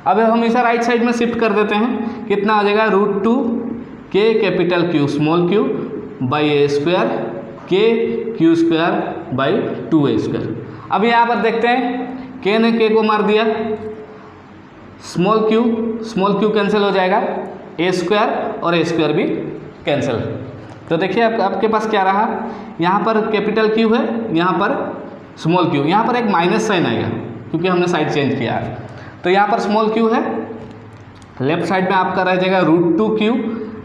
अब हम इसे राइट साइड में शिफ्ट कर देते हैं, कितना हो जाएगा, √2 K capital Q small q/a² KQ²/2a²। अब यहाँ पर देखते हैं K ने K को मार दिया, स्मॉल q कैंसिल हो जाएगा, a² और a² भी कैंसिल। तो देखिए आपके पास क्या रहा, यहाँ पर कैपिटल Q है, यहाँ पर स्मॉल q, यहाँ पर एक माइनस साइन आएगा क्योंकि हमने साइड चेंज किया है। तो यहाँ पर स्मॉल q है, लेफ्ट साइड में आपका रह जाएगा √2q,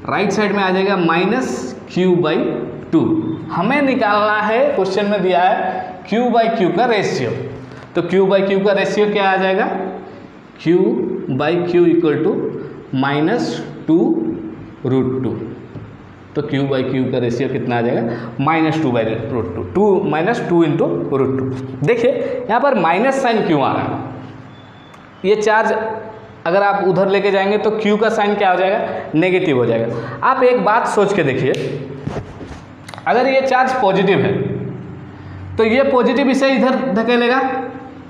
राइट साइड में आ जाएगा -q/2। हमें निकालना है, क्वेश्चन में दिया है q/q का रेशियो। तो q/q का रेशियो क्या आ जाएगा, q/q इक्वल टू -2√2। तो q/q का रेशियो कितना आ जाएगा, -2/√2, 2 × √2। देखिए यहाँ पर माइनस साइन क्यों आ रहा है, ये चार्ज अगर आप उधर लेके जाएंगे तो q का साइन क्या हो जाएगा, नेगेटिव हो जाएगा। आप एक बात सोच के देखिए, अगर ये चार्ज पॉजिटिव है तो ये पॉजिटिव इसे इधर धकेलेगा,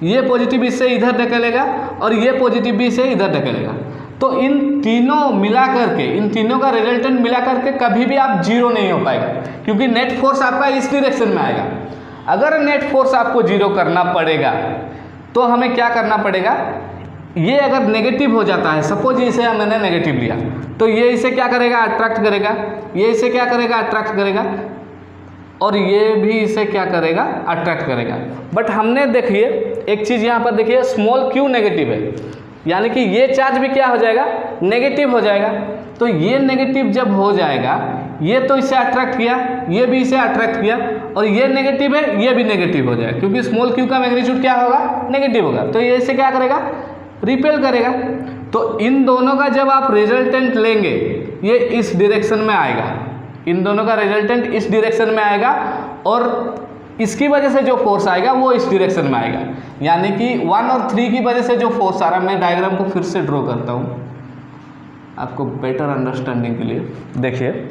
ये पॉजिटिव इससे इधर धकेलेगा और ये पॉजिटिव भी इसे इधर धकेलेगा। तो इन तीनों मिला करके, इन तीनों का रिजल्टेंट मिला करके कभी भी आप 0 नहीं हो पाएगा, क्योंकि नेट फोर्स आपका इस डायरेक्शन में आएगा। अगर नेट फोर्स आपको 0 करना पड़ेगा तो हमें क्या करना पड़ेगा, ये अगर नेगेटिव हो जाता है, सपोज इसे मैंने नेगेटिव लिया, तो ये इसे क्या करेगा, अट्रैक्ट करेगा, ये इसे क्या करेगा, अट्रैक्ट करेगा, और ये भी इसे क्या करेगा, अट्रैक्ट करेगा। बट हमने देखिए एक चीज़ यहाँ पर देखिए, स्मॉल q नेगेटिव है, यानी कि ये चार्ज भी क्या हो जाएगा, नेगेटिव हो जाएगा। तो ये नेगेटिव जब हो जाएगा, ये तो इसे अट्रैक्ट किया, ये भी इसे अट्रैक्ट किया, और ये नेगेटिव है, ये भी नेगेटिव हो जाएगा, क्योंकि स्मॉल q का मैग्नीट्यूड क्या होगा, नेगेटिव होगा। तो ये इसे क्या करेगा, रिपेल करेगा। तो इन दोनों का जब आप रिजल्टेंट लेंगे, ये इस डायरेक्शन में आएगा, इन दोनों का रिजल्टेंट इस डायरेक्शन में आएगा, और इसकी वजह से जो फोर्स आएगा वो इस डायरेक्शन में आएगा। यानी कि 1 और 3 की वजह से जो फोर्स आ रहा है, मैं डायग्राम को फिर से ड्रॉ करता हूँ आपको बेटर अंडरस्टैंडिंग के लिए। देखिए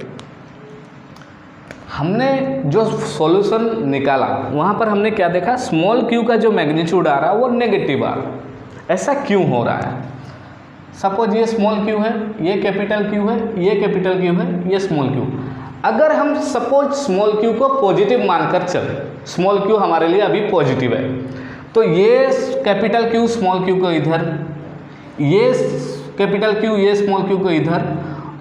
हमने जो सॉल्यूशन निकाला वहाँ पर हमने क्या देखा, स्मॉल q का जो मैग्नीट्यूड आ रहा है वो नेगेटिव आ रहा है। ऐसा क्यों हो रहा है, सपोज ये स्मॉल q है, ये कैपिटल Q है, ये कैपिटल Q है, ये स्मॉल q। अगर हम सपोज स्मॉल q को पॉजिटिव मानकर चले, स्मॉल q हमारे लिए अभी पॉजिटिव है, तो ये कैपिटल Q स्मॉल q को इधर, ये कैपिटल Q ये स्मॉल q को इधर,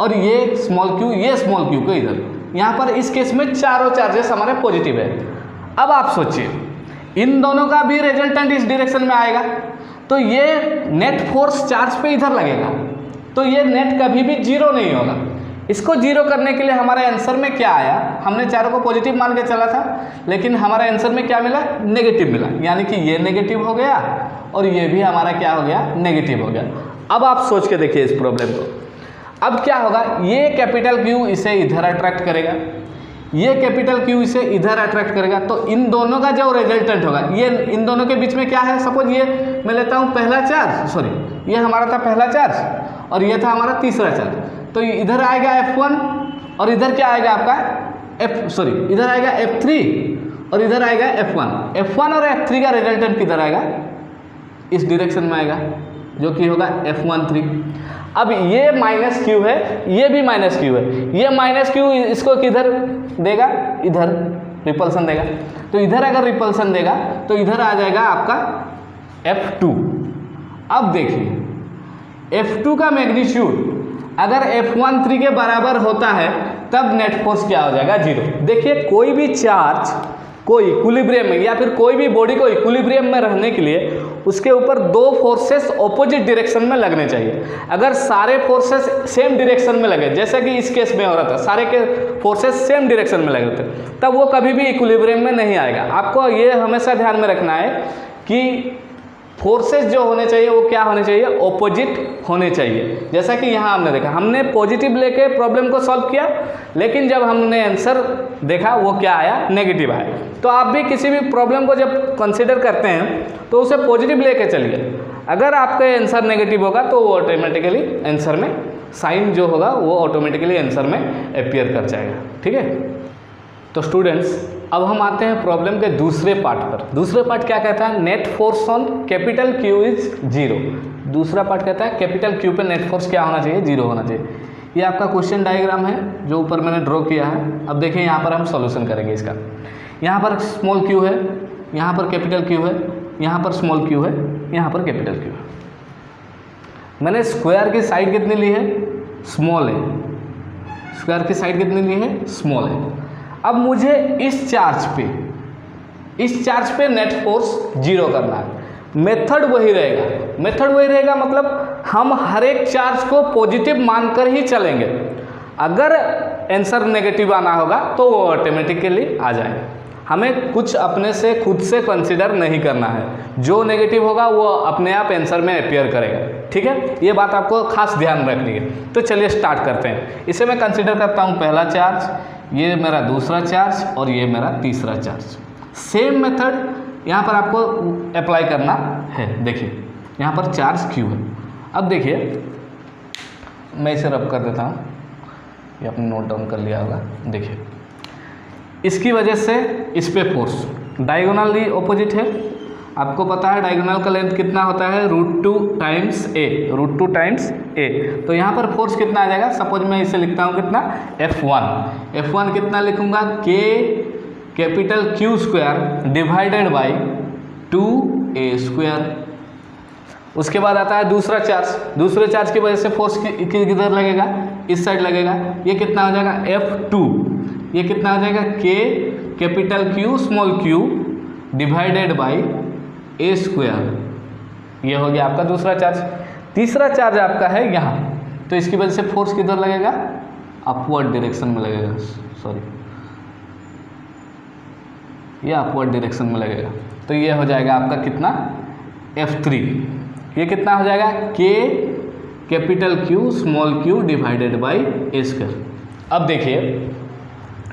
और ये स्मॉल q ये स्मॉल q को इधर। यहाँ पर इस केस में चारों चार्जेस हमारे पॉजिटिव है। अब आप सोचिए इन दोनों का भी रिजल्टेंट इस डायरेक्शन में आएगा, तो ये नेट फोर्स चार्ज पे इधर लगेगा, तो ये नेट कभी भी 0 नहीं होगा। इसको 0 करने के लिए हमारे आंसर में क्या आया, हमने चारों को पॉजिटिव मान के चला था, लेकिन हमारे आंसर में क्या मिला, नेगेटिव मिला। यानी कि ये नेगेटिव हो गया और ये भी हमारा क्या हो गया, नेगेटिव हो गया। अब आप सोच के देखिए इस प्रॉब्लम को। अब क्या होगा, ये कैपिटल Q इसे इधर अट्रैक्ट करेगा, ये कैपिटल क्यू इसे इधर अट्रैक्ट करेगा, तो इन दोनों का जो रिजल्टेंट होगा, ये इन दोनों के बीच में क्या है, सपोज ये मैं लेता हूँ पहला चार्ज, सॉरी ये हमारा था पहला चार्ज और ये था हमारा तीसरा चार्ज, तो इधर आएगा F1 और इधर क्या आएगा आपका इधर आएगा F3 और इधर आएगा F1 और F3 का रिजल्टेंट किधर आएगा, इस डायरेक्शन में आएगा, जो कि होगा F13। अब ये माइनस क्यू है, ये भी माइनस क्यू है, ये माइनस क्यू इसको किधर देगा, इधर रिपल्सन देगा, तो इधर अगर रिपल्सन देगा तो इधर आ जाएगा आपका F2। अब देखिए F2 का मैग्नीट्यूड अगर F13 के बराबर होता है तब नेट फोर्स क्या हो जाएगा, 0। देखिए कोई भी चार्ज कोई इक्विलिब्रियम में या फिर कोई भी बॉडी को इक्विलिब्रियम में रहने के लिए उसके ऊपर दो फोर्सेस ऑपोजिट डायरेक्शन में लगने चाहिए। अगर सारे फोर्सेस सेम डायरेक्शन में लगे, जैसे कि इस केस में हो रहा था, सारे के फोर्सेस सेम डायरेक्शन में लगे थे, तब वो कभी भी इक्विलिब्रियम में नहीं आएगा। आपको ये हमेशा ध्यान में रखना है कि फोर्सेस जो होने चाहिए वो क्या होने चाहिए, ऑपोजिट होने चाहिए। जैसा कि यहाँ हमने देखा, हमने पॉजिटिव लेके प्रॉब्लम को सॉल्व किया, लेकिन जब हमने आंसर देखा वो क्या आया, नेगेटिव आया। तो आप भी किसी भी प्रॉब्लम को जब कंसीडर करते हैं तो उसे पॉजिटिव लेके चलिए। अगर आपका आंसर नेगेटिव होगा तो वो ऑटोमेटिकली आंसर में साइन जो होगा वो ऑटोमेटिकली आंसर में अपियर कर जाएगा। ठीक है, तो स्टूडेंट्स अब हम आते हैं प्रॉब्लम के दूसरे पार्ट पर। दूसरे पार्ट क्या कहता है, net force on capital Q is 0। दूसरा पार्ट कहता है कैपिटल क्यू पे नेट फोर्स क्या होना चाहिए, 0 होना चाहिए। ये आपका क्वेश्चन डायग्राम है जो ऊपर मैंने ड्रॉ किया है। अब देखिए यहाँ पर हम सॉल्यूशन करेंगे इसका। यहाँ पर स्मॉल क्यू है, यहाँ पर कैपिटल क्यू है, यहाँ पर स्मॉल क्यू है, यहाँ पर कैपिटल क्यू है। मैंने स्क्वायर की साइड कितनी ली है, स्मॉल है। स्क्वायर की साइड कितनी ली है, स्मॉल है। अब मुझे इस चार्ज पे नेट फोर्स 0 करना है। मेथड वही रहेगा, मतलब हम हर एक चार्ज को पॉजिटिव मानकर ही चलेंगे। अगर आंसर नेगेटिव आना होगा तो वो ऑटोमेटिकली आ जाए। हमें कुछ अपने से खुद से कंसीडर नहीं करना है, जो नेगेटिव होगा वो अपने आप आंसर में अपियर करेगा। ठीक है, ये बात आपको खास ध्यान रखनी है। तो चलिए स्टार्ट करते हैं। इसे मैं कंसीडर करता हूँ पहला चार्ज, ये मेरा दूसरा चार्ज और ये मेरा तीसरा चार्ज। सेम मेथड यहाँ पर आपको अप्लाई करना है। देखिए यहाँ पर चार्ज क्यू है। अब देखिए मैं इसे रब कर देता हूँ, ये आपने नोट डाउन कर लिया होगा। देखिए इसकी वजह से इस पे फोर्स डायगोनली ऑपोजिट है। आपको पता है डायगोनल का लेंथ कितना होता है, √2 टाइम्स ए। तो यहाँ पर फोर्स कितना आ जाएगा, सपोज मैं इसे लिखता हूँ कितना, F1 कितना लिखूँगा, K capital Q square divided by 2a²। उसके बाद आता है दूसरा चार्ज। दूसरे चार्ज की वजह से फोर्स किधर लगेगा, इस साइड लगेगा। ये कितना हो जाएगा, F2। ये कितना हो जाएगा, K capital Q small q divided by a²। ये हो गया आपका दूसरा चार्ज। तीसरा चार्ज आपका है यहाँ, तो इसकी वजह से फोर्स किधर लगेगा, अपवर्ड डायरेक्शन में लगेगा। सॉरी, ये अपवर्ड डायरेक्शन में लगेगा। तो ये हो जाएगा आपका कितना, F3। ये कितना हो जाएगा, K capital Q small q divided by a²। अब देखिए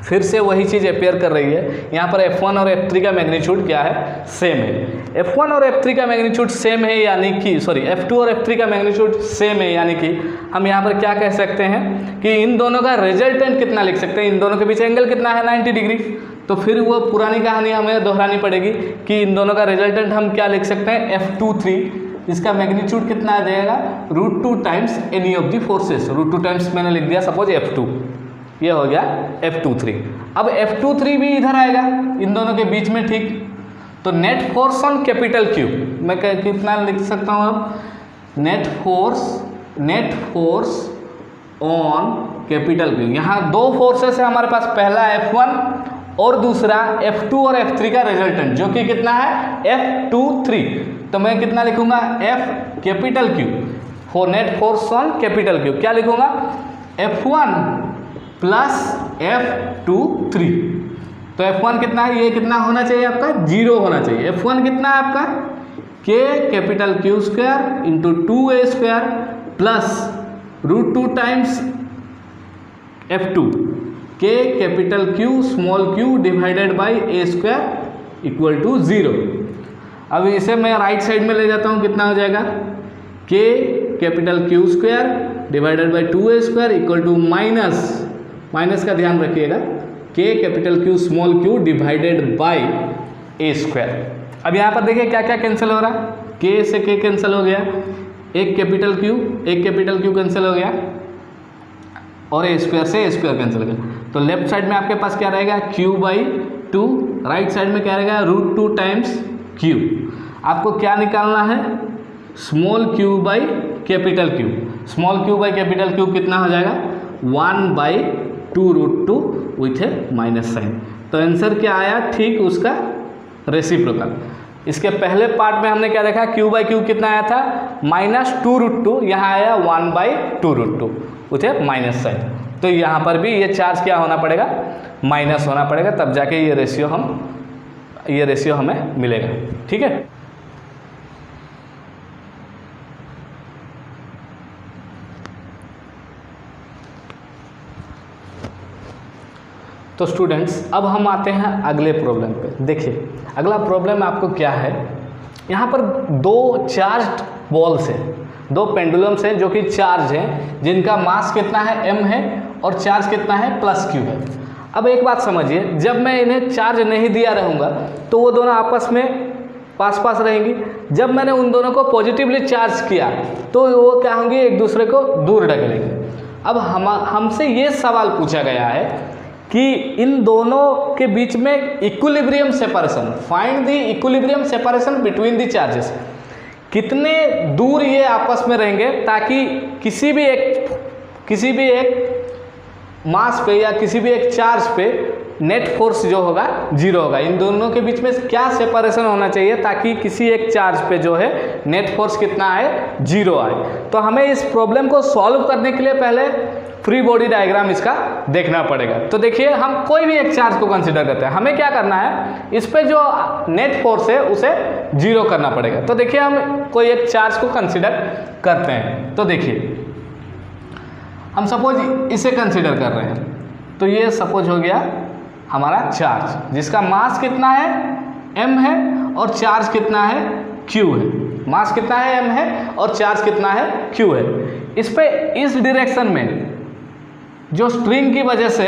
फिर से वही चीज़ अपेयर कर रही है। यहाँ पर F1 और F3 का मैग्नीट्यूड क्या है, सेम है। F1 और F3 का मैग्नीट्यूड सेम है, यानी कि F2 और F3 का मैग्नीट्यूड सेम है, यानी कि हम यहाँ पर क्या कह सकते हैं कि इन दोनों का रिजल्टेंट कितना लिख सकते हैं, इन दोनों के बीच एंगल कितना है, 90 डिग्री। तो फिर वो पुरानी कहानी हमें दोहरानी पड़ेगी कि इन दोनों का रिजल्टेंट हम क्या लिख सकते हैं, F23। इसका मैग्नीट्यूड कितना आ जाएगा, √2 times any of the forces. √2 times मैंने लिख दिया सपोज F2, ये हो गया F23। अब F23 भी इधर आएगा इन दोनों के बीच में, ठीक। तो net force on capital Q मैं कितना लिख सकता हूँ अब, net force on capital Q. यहाँ दो फोर्सेस है हमारे पास, पहला F1 और दूसरा F2 और F3 का रिजल्टेंट, जो कि कितना है, F23। तो मैं कितना लिखूंगा, F capital Q for net force on capital Q. क्या लिखूंगा, F1 प्लस F23। तो F1 कितना है, ये कितना होना चाहिए आपका, 0 होना चाहिए। F1 कितना है आपका, K capital Q square into 2a² plus √2 times F2 K capital Q small Q divided by A square equal to 0। अब इसे मैं राइट साइड में ले जाता हूँ, कितना हो जाएगा K capital Q square divided by 2a square equal to minus का ध्यान रखिएगा, K capital Q small Q divided by A square. अब यहाँ पर देखिए क्या क्या कैंसिल हो रहा है, के से के कैंसिल हो गया, एक कैपिटल क्यू कैंसिल हो गया और ए स्क्वायर से ए स्क्वायर कैंसिल हो गया। तो लेफ्ट साइड में आपके पास क्या रहेगा q/2, राइट साइड में क्या रहेगा √2 टाइम्स q। आपको क्या निकालना है small q by capital Q. Small q by capital Q कितना हो जाएगा 1/2√2 विथ ए माइनस साइन। तो आंसर क्या आया ठीक उसका रेसिप्रोकल। इसके पहले पार्ट में हमने क्या देखा q/q कितना आया था -2√2, यहाँ आया 1/2√2 विथ ए माइनस साइन। तो यहाँ पर भी ये चार्ज क्या होना पड़ेगा माइनस होना पड़ेगा, तब जाके ये रेशियो हमें मिलेगा। ठीक है, तो स्टूडेंट्स अब हम आते हैं अगले प्रॉब्लम पे। देखिए अगला प्रॉब्लम आपको क्या है, यहाँ पर दो चार्ज्ड बॉल्स हैं, दो पेंडुलम्स हैं जो कि चार्ज हैं, जिनका मास कितना है m है और चार्ज कितना है +q है। अब एक बात समझिए, जब मैं इन्हें चार्ज नहीं दिया रहूँगा तो वो दोनों आपस में पास पास रहेंगी। जब मैंने उन दोनों को पॉजिटिवली चार्ज किया तो वो क्या होंगी एक दूसरे को दूर ढकेलेंगे। अब हमसे ये सवाल पूछा गया है कि इन दोनों के बीच में equilibrium separation, find the equilibrium separation between the charges. कितने दूर ये आपस में रहेंगे ताकि किसी भी एक मास पे या किसी भी एक चार्ज पे नेट फोर्स जो होगा 0 होगा। इन दोनों के बीच में क्या सेपरेशन होना चाहिए ताकि किसी एक चार्ज पे जो है नेट फोर्स कितना आए 0 आए। तो हमें इस प्रॉब्लम को सॉल्व करने के लिए पहले फ्री बॉडी डायग्राम इसका देखना पड़ेगा। तो देखिए हम कोई भी एक चार्ज को कंसीडर करते हैं, हमें क्या करना है इस पे जो नेट फोर्स है उसे 0 करना पड़ेगा। तो देखिए हम कोई एक चार्ज को कंसीडर करते हैं। तो देखिए हम सपोज इसे कंसीडर कर रहे हैं, तो ये सपोज हो गया हमारा चार्ज जिसका मास कितना है m है और चार्ज कितना है q है। मास कितना है m है और चार्ज कितना है q है। इस पे इस डायरेक्शन में जो स्ट्रिंग की वजह से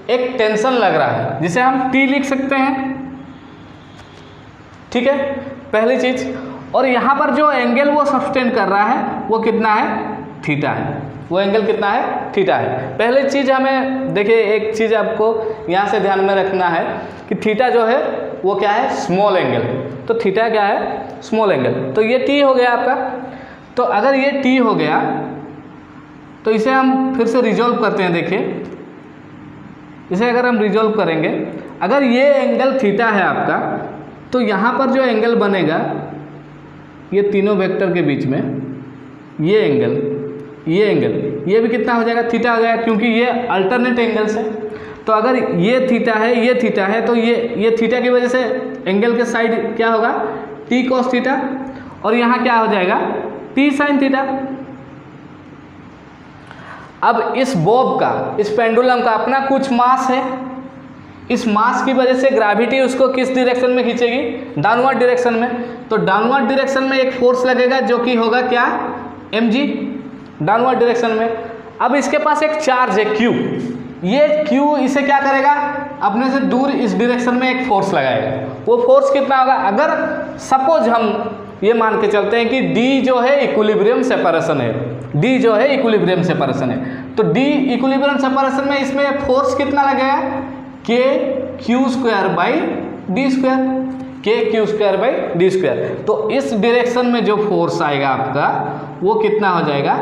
एक टेंशन लग रहा है जिसे हम T लिख सकते हैं। ठीक है, पहली चीज। और यहाँ पर जो एंगल वो सस्टेन कर रहा है वो कितना है थीटा है, वो एंगल कितना है थीटा है। पहली चीज हमें देखिए, एक चीज आपको यहाँ से ध्यान में रखना है कि थीटा जो है वो क्या है स्मॉल एंगल है। तो थीटा क्या है स्मॉल एंगल। तो ये T हो गया आपका। तो अगर ये T हो गया तो इसे हम फिर से रिजॉल्व करते हैं। देखिए इसे अगर हम रिजॉल्व करेंगे, अगर ये एंगल थीटा है आपका, तो यहाँ पर जो एंगल बनेगा ये तीनों वेक्टर के बीच में ये एंगल ये भी कितना हो जाएगा थीटा हो जाएगा, क्योंकि ये अल्टरनेट एंगल्स है। तो अगर ये थीटा है तो ये थीटा की वजह से एंगल के साइड क्या होगा T cos थीटा, और यहाँ क्या हो जाएगा T sin थीटा। अब इस बॉब का, इस पेंडुलम का अपना कुछ मास है, इस मास की वजह से ग्रेविटी उसको किस डायरेक्शन में खींचेगी डाउनवर्ड डायरेक्शन में। तो डाउनवर्ड डायरेक्शन में एक फोर्स लगेगा जो कि होगा क्या mg डाउनवर्ड डायरेक्शन में। अब इसके पास एक चार्ज है q, ये q इसे क्या करेगा अपने से दूर इस डायरेक्शन में एक फोर्स लगाएगा। वो फोर्स कितना होगा, अगर सपोज हम ये मान के चलते हैं कि d जो है इक्विलिब्रियम सेपरेशन है, d जो है इक्विलिब्रियम सेपरेशन है, तो d इक्विलिब्रियम सेपरेशन में इसमें फोर्स कितना लगेगा k q square by D square, k q square by D square. तो इस डायरेक्शन में जो फोर्स आएगा आपका वो कितना हो जाएगा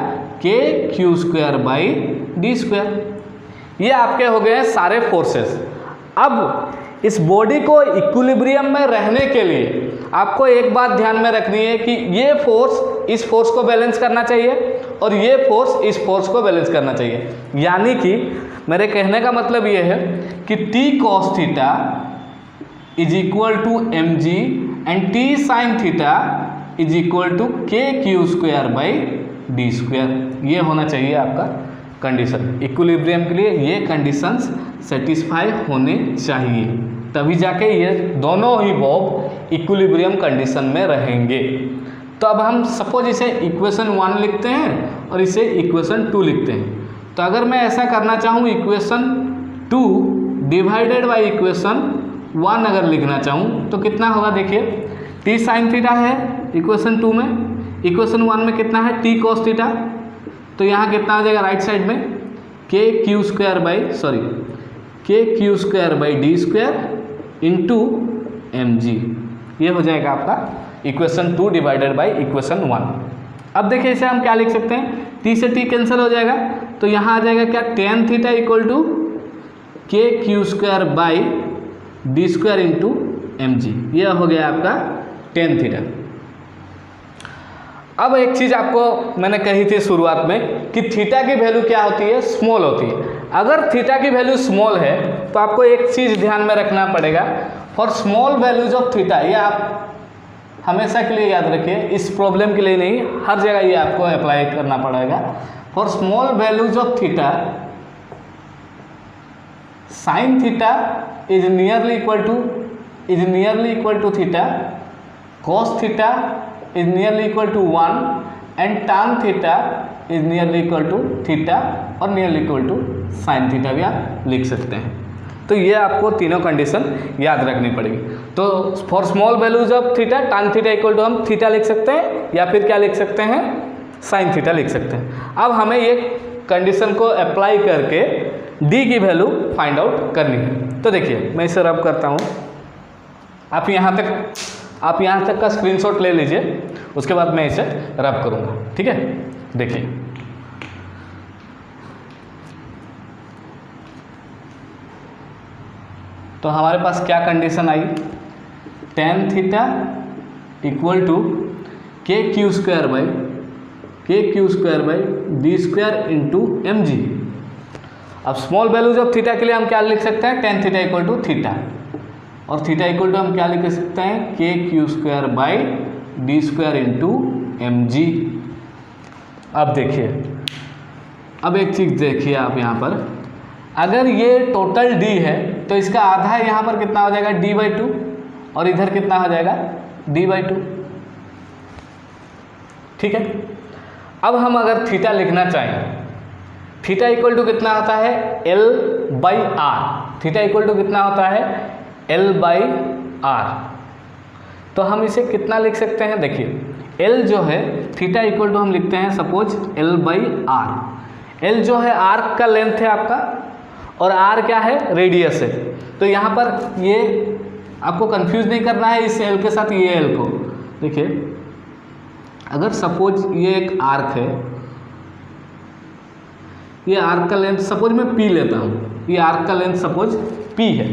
k q square by D square. ये आपके हो गए हैं सारे फोर्सेस। अब इस बॉडी को इक्विलिब्रियम में रहने के लिए आपको एक बात ध्यान में रखनी है कि ये फोर्स इस फोर्स को बैलेंस करना चाहिए और ये फोर्स इस फोर्स को बैलेंस करना चाहिए। यानी कि मेरे कहने का मतलब ये है कि T cos theta is equal to mg and T sin theta is equal to k q square by D square. ये होना चाहिए आपका कंडीशन, इक्विलिब्रियम के लिए ये कंडीशंस सेटिस्फाई होने चाहिए, तभी जाके ये दोनों ही बॉब इक्विलिब्रियम कंडीशन में रहेंगे। तो अब हम सपोज इसे इक्वेशन 1 लिखते हैं और इसे इक्वेशन 2 लिखते हैं। तो अगर मैं ऐसा करना चाहूँ, इक्वेशन 2 डिवाइडेड बाई इक्वेशन 1 अगर लिखना चाहूँ तो कितना होगा, देखिए टी साइन थीटा है इक्वेशन 2 में, इक्वेशन 1 में कितना है टी कॉस थीटा। तो यहाँ कितना आ जाएगा राइट साइड में K Q square by D square into M G, ये हो जाएगा आपका इक्वेशन 2 डिवाइडेड बाई इक्वेशन 1। अब देखिए इसे हम क्या लिख सकते हैं, टी से टी कैंसिल हो जाएगा, तो यहाँ आ जाएगा क्या tan theta equal to K Q square by D square into M G, यह हो गया आपका टेन थीटा। अब एक चीज़ आपको मैंने कही थी शुरुआत में कि थीटा की वैल्यू क्या होती है, स्मॉल होती है। अगर थीटा की वैल्यू स्मॉल है तो आपको एक चीज़ ध्यान में रखना पड़ेगा, for small values of theta, ये आप हमेशा के लिए याद रखिए, इस प्रॉब्लम के लिए नहीं, हर जगह ये आपको अप्लाई करना पड़ेगा। For small values of theta sine theta is nearly equal to theta, cos theta is nearly equal to 1 and tan theta is nearly equal to theta और nearly equal to sine theta भी आप लिख सकते हैं। तो ये आपको तीनों कंडीशन याद रखनी पड़ेगी। तो for small values of theta tan theta equal to हम थीटा लिख सकते हैं या फिर क्या लिख सकते हैं, साइन थीटा लिख सकते हैं। अब हमें ये कंडीशन को अप्लाई करके डी की वैल्यू फाइंड आउट करनी है। तो देखिए मैं इसे रब करता हूँ, आप यहाँ तक का स्क्रीनशॉट ले लीजिए, उसके बाद मैं इसे रब करूँगा, ठीक है। देखिए तो हमारे पास क्या कंडीशन आई, tan theta equal to K Q square by D square into M G. अब स्मॉल वैल्यूज ऑफ थीटा के लिए हम क्या लिख सकते हैं, tan theta equal to theta, और थीटा इक्वल टू हम क्या लिख सकते हैं, K Q square by D square into M G. अब देखिए, अब एक चीज़ देखिए आप यहाँ पर, अगर ये टोटल डी है तो इसका आधा है, यहाँ पर कितना हो जाएगा d/2 और इधर कितना हो जाएगा d/2, ठीक है। अब हम अगर थीटा लिखना चाहें, थीटा इक्वल टू कितना होता है L/R, थीटा इक्वल टू कितना होता है L/R। तो हम इसे कितना लिख सकते हैं, देखिए L जो है थीटा इक्वल टू हम लिखते हैं सपोज L/R। L जो है आर्क का लेंथ है आपका और R क्या है, रेडियस है। तो यहाँ पर ये आपको कंफ्यूज नहीं करना है इस L के साथ ये L को। देखिए अगर सपोज ये एक आर्क है, ये आर्क का लेंथ सपोज मैं P लेता हूँ, ये आर्क का लेंथ सपोज P है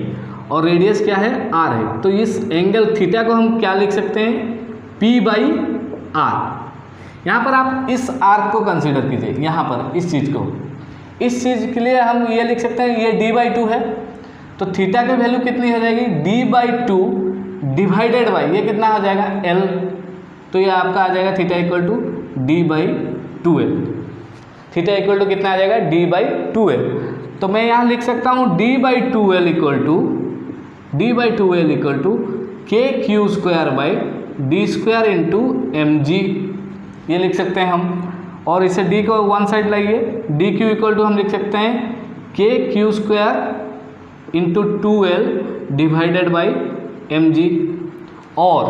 और रेडियस क्या है R है, तो इस एंगल थीटा को हम क्या लिख सकते हैं, P/R। यहाँ पर आप इस आर्क को कंसीडर कीजिए, यहाँ पर इस चीज़ को, इस चीज़ के लिए हम ये लिख सकते हैं, ये d/2 है, तो थीटा की वैल्यू कितनी हो जाएगी, d/2 डिवाइडेड बाई ये कितना हो जाएगा L, तो ये आपका आ जाएगा theta equal to d/2L। Theta equal to कितना आ जाएगा d/2L। तो मैं यहाँ लिख सकता हूँ d/2L equal to K Q square by D square into M G, ये लिख सकते हैं हम। और इसे d को वन साइड लाइए, डी क्यू इक्वल टू हम लिख सकते हैं K Q square into 2L divided by M G, और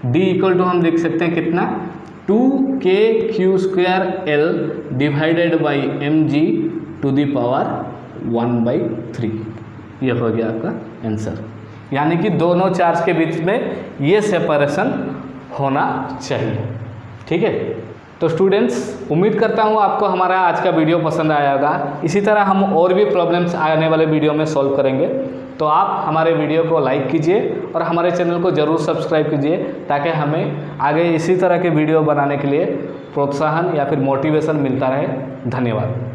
d इक्वल टू हम लिख सकते हैं कितना, 2k² L divided by M G to the power 1/3। ये हो गया आपका आंसर। यानी कि दोनों चार्ज के बीच में ये सेपरेशन होना चाहिए, ठीक है। तो स्टूडेंट्स उम्मीद करता हूँ आपको हमारा आज का वीडियो पसंद आया होगा। इसी तरह हम और भी प्रॉब्लम्स आने वाले वीडियो में सॉल्व करेंगे। तो आप हमारे वीडियो को लाइक कीजिए और हमारे चैनल को ज़रूर सब्सक्राइब कीजिए, ताकि हमें आगे इसी तरह के वीडियो बनाने के लिए प्रोत्साहन या फिर मोटिवेशन मिलता रहे। धन्यवाद।